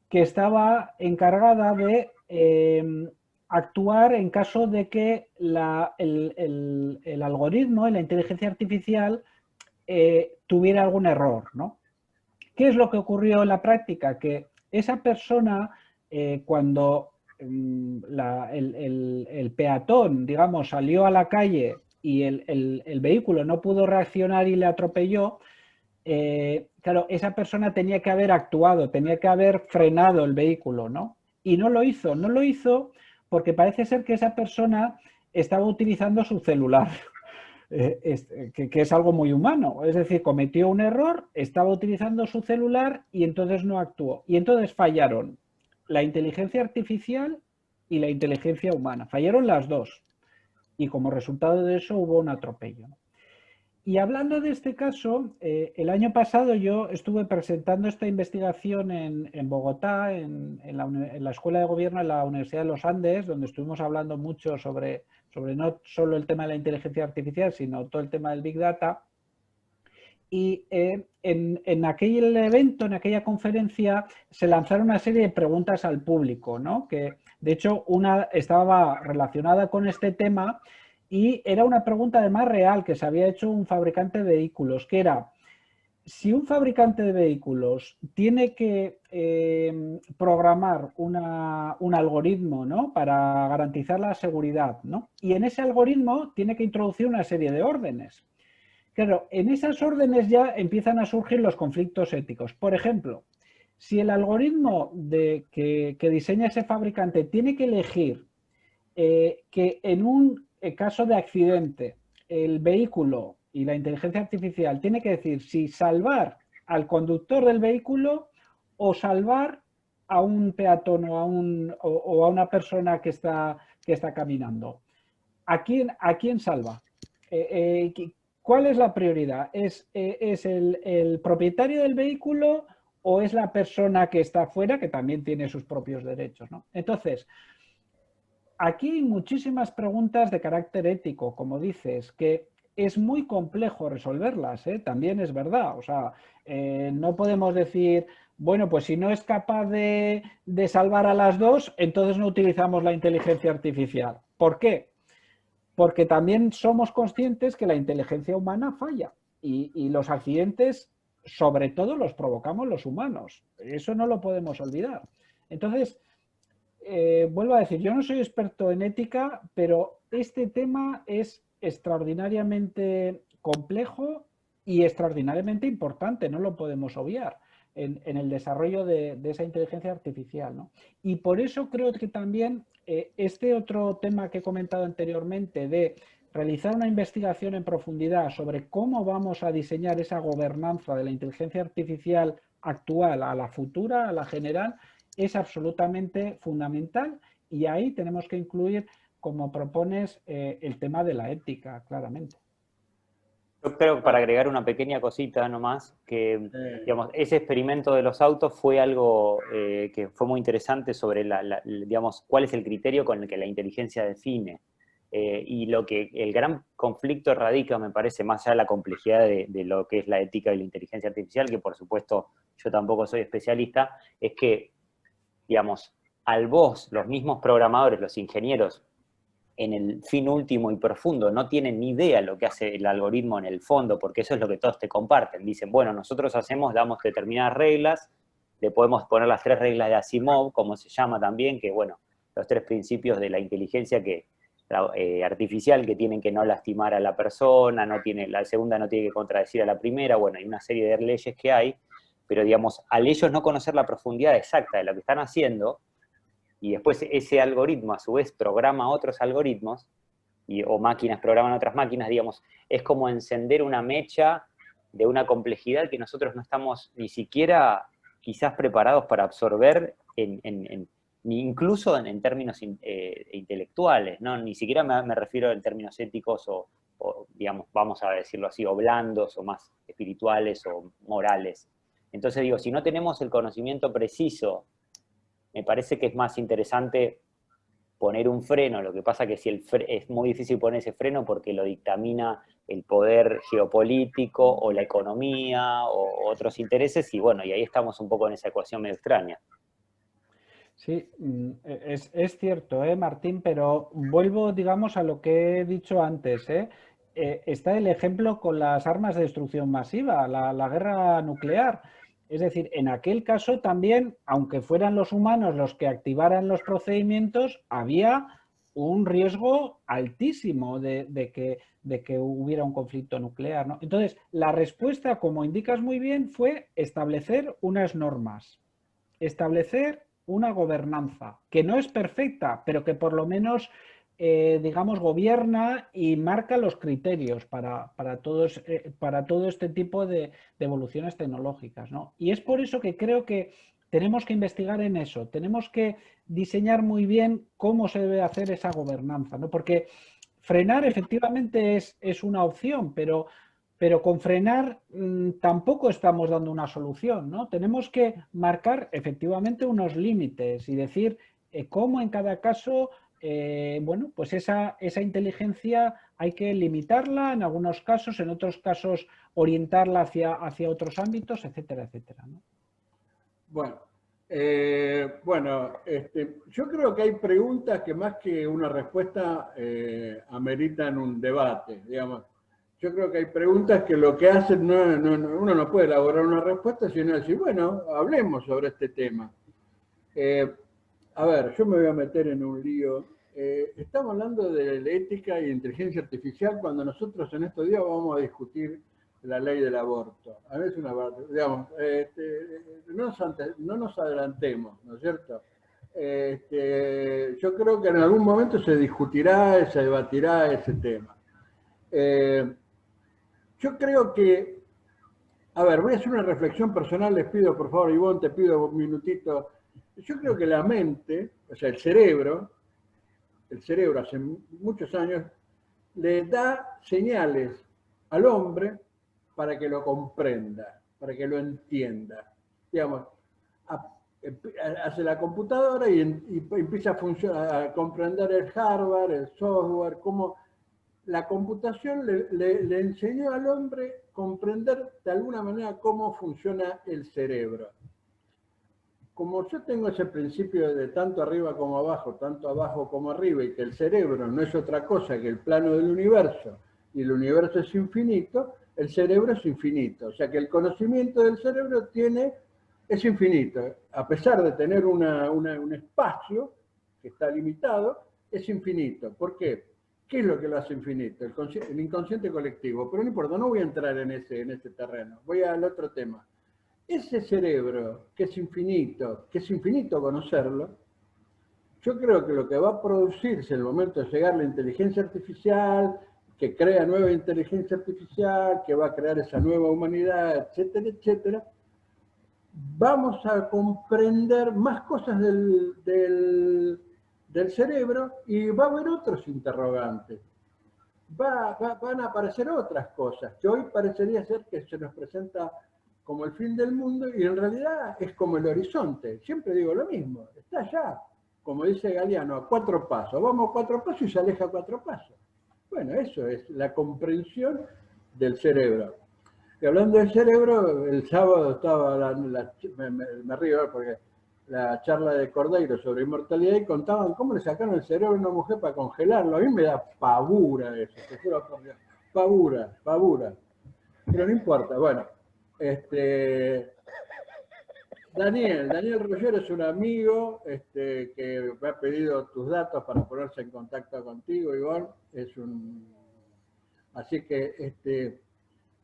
que estaba encargada de actuar en caso de que el algoritmo y la inteligencia artificial tuviera algún error, ¿no? ¿Qué es lo que ocurrió en la práctica? Que esa persona, cuando el peatón, digamos, salió a la calle y el vehículo no pudo reaccionar y le atropelló, claro, esa persona tenía que haber actuado, tenía que haber frenado el vehículo, ¿no? Y no lo hizo porque parece ser que esa persona estaba utilizando su celular, que es algo muy humano. Es decir, cometió un error, estaba utilizando su celular y entonces no actuó. Y entonces fallaron la inteligencia artificial y la inteligencia humana. Fallaron las dos. Y como resultado de eso hubo un atropello. Y hablando de este caso, el año pasado yo estuve presentando esta investigación en Bogotá, en la Escuela de Gobierno de la Universidad de los Andes, donde estuvimos hablando mucho sobre no solo el tema de la inteligencia artificial, sino todo el tema del Big Data. Y en aquel evento, en aquella conferencia, se lanzaron una serie de preguntas al público, ¿no? Que de hecho una estaba relacionada con este tema y era una pregunta además real que se había hecho un fabricante de vehículos, que era: si un fabricante de vehículos tiene que programar un algoritmo, ¿no?, para garantizar la seguridad, ¿no?, y en ese algoritmo tiene que introducir una serie de órdenes. Claro, en esas órdenes ya empiezan a surgir los conflictos éticos. Por ejemplo, si el algoritmo que diseña ese fabricante tiene que elegir que en un caso de accidente el vehículo y la inteligencia artificial tiene que decir si salvar al conductor del vehículo o salvar a un peatón o a una persona que está caminando, ¿a quién salva? ¿Cuál es la prioridad? ¿Es el propietario del vehículo o es la persona que está afuera, que también tiene sus propios derechos, ¿no? Entonces, aquí hay muchísimas preguntas de carácter ético, como dices, que es muy complejo resolverlas, ¿eh? También es verdad. O sea, no podemos decir, bueno, pues si no es capaz de salvar a las dos, entonces no utilizamos la inteligencia artificial. ¿Por qué? Porque también somos conscientes que la inteligencia humana falla y los accidentes, sobre todo, los provocamos los humanos. Eso no lo podemos olvidar. Entonces, vuelvo a decir, yo no soy experto en ética, pero este tema es extraordinariamente complejo y extraordinariamente importante, no lo podemos obviar en el desarrollo de esa inteligencia artificial, ¿no? Y por eso creo que también este otro tema que he comentado anteriormente de realizar una investigación en profundidad sobre cómo vamos a diseñar esa gobernanza de la inteligencia artificial actual a la futura, a la general, es absolutamente fundamental, y ahí tenemos que incluir, como propones, el tema de la ética, claramente. Yo creo que para agregar una pequeña cosita nomás, que digamos, ese experimento de los autos fue algo que fue muy interesante sobre digamos, cuál es el criterio con el que la inteligencia define. Y el gran conflicto radica, me parece, más allá de la complejidad de lo que es la ética y la inteligencia artificial, que por supuesto yo tampoco soy especialista, es que, digamos, los mismos programadores, los ingenieros, en el fin último y profundo, no tienen ni idea lo que hace el algoritmo en el fondo, porque eso es lo que todos te comparten. Dicen, bueno, nosotros damos determinadas reglas, le podemos poner las 3 reglas de Asimov, como se llama también, que bueno, los 3 principios de la inteligencia artificial, que tienen que no lastimar a la persona, la segunda no tiene que contradecir a la primera, bueno, hay una serie de leyes que hay, pero digamos, al ellos no conocer la profundidad exacta de lo que están haciendo, y después ese algoritmo a su vez programa otros algoritmos, o máquinas programan otras máquinas, digamos, es como encender una mecha de una complejidad que nosotros no estamos ni siquiera quizás preparados para absorber, incluso en términos intelectuales, ¿no? Ni siquiera me refiero en términos éticos o, digamos, vamos a decirlo así, o blandos, o más espirituales, o morales. Entonces digo, si no tenemos el conocimiento preciso, me parece que es más interesante poner un freno. Lo que pasa que es muy difícil poner ese freno porque lo dictamina el poder geopolítico o la economía o otros intereses, y bueno, y ahí estamos un poco en esa ecuación medio extraña. Sí, es cierto, Martín, pero vuelvo, digamos, a lo que he dicho antes, está el ejemplo con las armas de destrucción masiva, la guerra nuclear. Es decir, en aquel caso también, aunque fueran los humanos los que activaran los procedimientos, había un riesgo altísimo de que hubiera un conflicto nuclear, ¿no? Entonces, la respuesta, como indicas muy bien, fue establecer unas normas, establecer una gobernanza, que no es perfecta, pero que por lo menos, digamos, gobierna y marca los criterios para todo este tipo de evoluciones tecnológicas, ¿no? Y es por eso que creo que tenemos que investigar en eso, tenemos que diseñar muy bien cómo se debe hacer esa gobernanza, ¿no? Porque frenar efectivamente es una opción, pero pero con frenar tampoco estamos dando una solución, ¿no? Tenemos que marcar efectivamente unos límites y decir cómo en cada caso, bueno, pues esa inteligencia hay que limitarla en algunos casos, en otros casos orientarla hacia otros ámbitos, etcétera, etcétera, ¿no? Bueno, yo creo que hay preguntas que más que una respuesta ameritan un debate, digamos. Yo creo que hay preguntas que lo que hacen, uno no puede elaborar una respuesta, sino decir, bueno, hablemos sobre este tema. A ver, yo me voy a meter en un lío. Estamos hablando de la ética y inteligencia artificial cuando nosotros en estos días vamos a discutir la ley del aborto. A veces digamos, no nos adelantemos, ¿no es cierto? Yo creo que en algún momento se discutirá, se debatirá ese tema. Yo creo que, a ver, voy a hacer una reflexión personal, les pido por favor, Ivonne, te pido un minutito. Yo creo que la mente, o sea, el cerebro hace muchos años, le da señales al hombre para que lo comprenda, para que lo entienda. Digamos, hace la computadora y empieza a funcionar, a comprender el hardware, el software, cómo la computación le enseñó al hombre comprender de alguna manera cómo funciona el cerebro. Como yo tengo ese principio de tanto arriba como abajo, tanto abajo como arriba, y que el cerebro no es otra cosa que el plano del universo, y el universo es infinito, el cerebro es infinito. O sea que el conocimiento del cerebro es infinito. A pesar de tener un espacio que está limitado, es infinito. ¿Por qué? ¿Qué es lo que lo hace infinito? El inconsciente colectivo. Pero no importa, no voy a entrar en ese terreno. Voy al otro tema. Ese cerebro, que es infinito conocerlo, yo creo que lo que va a producirse en el momento de llegar la inteligencia artificial, que crea nueva inteligencia artificial, que va a crear esa nueva humanidad, etcétera, etcétera, vamos a comprender más cosas del cerebro y va a haber otros interrogantes. Van a aparecer otras cosas, que hoy parecería ser que se nos presenta como el fin del mundo y en realidad es como el horizonte. Siempre digo lo mismo, está allá, como dice Galeano, a 4 pasos. Vamos a 4 pasos y se aleja a 4 pasos. Bueno, eso es la comprensión del cerebro. Y hablando del cerebro, el sábado estaba, me río porque la charla de Cordeiro sobre inmortalidad y contaban cómo le sacaron el cerebro a una mujer para congelarlo. A mí me da pavura eso, te juro por Dios. Pavura. Pero no importa, bueno. Daniel Roger es un amigo que me ha pedido tus datos para ponerse en contacto contigo, Ivonne. Así que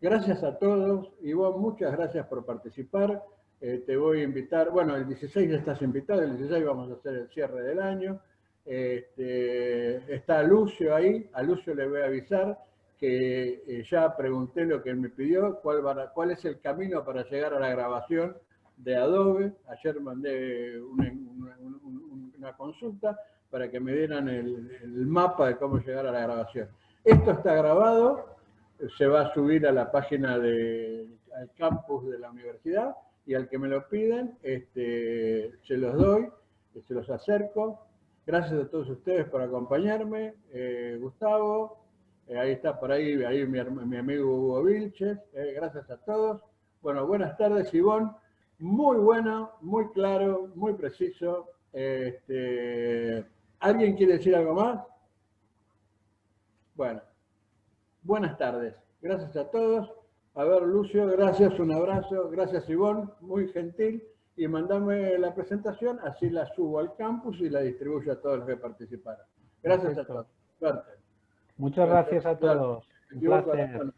gracias a todos. Ivonne, muchas gracias por participar. Te voy a invitar, bueno, el 16 ya estás invitado, el 16 vamos a hacer el cierre del año. Está Lucio ahí, a Lucio le voy a avisar que ya pregunté lo que él me pidió, cuál es el camino para llegar a la grabación de Adobe. Ayer mandé una consulta para que me dieran el mapa de cómo llegar a la grabación. Esto está grabado, se va a subir a la página al campus de la universidad y al que me lo piden se los doy, se los acerco. Gracias a todos ustedes por acompañarme. Gustavo, ahí está por ahí mi amigo Hugo Vilches. Gracias a todos. Bueno, buenas tardes, Ivonne. Muy bueno, muy claro, muy preciso. ¿Alguien quiere decir algo más? Bueno, buenas tardes. Gracias a todos. A ver, Lucio, gracias, un abrazo. Gracias, Ivonne, muy gentil. Y mandame la presentación, así la subo al campus y la distribuyo a todos los que participaron. Gracias a todos. Suerte. Muchas gracias a todos. Un placer.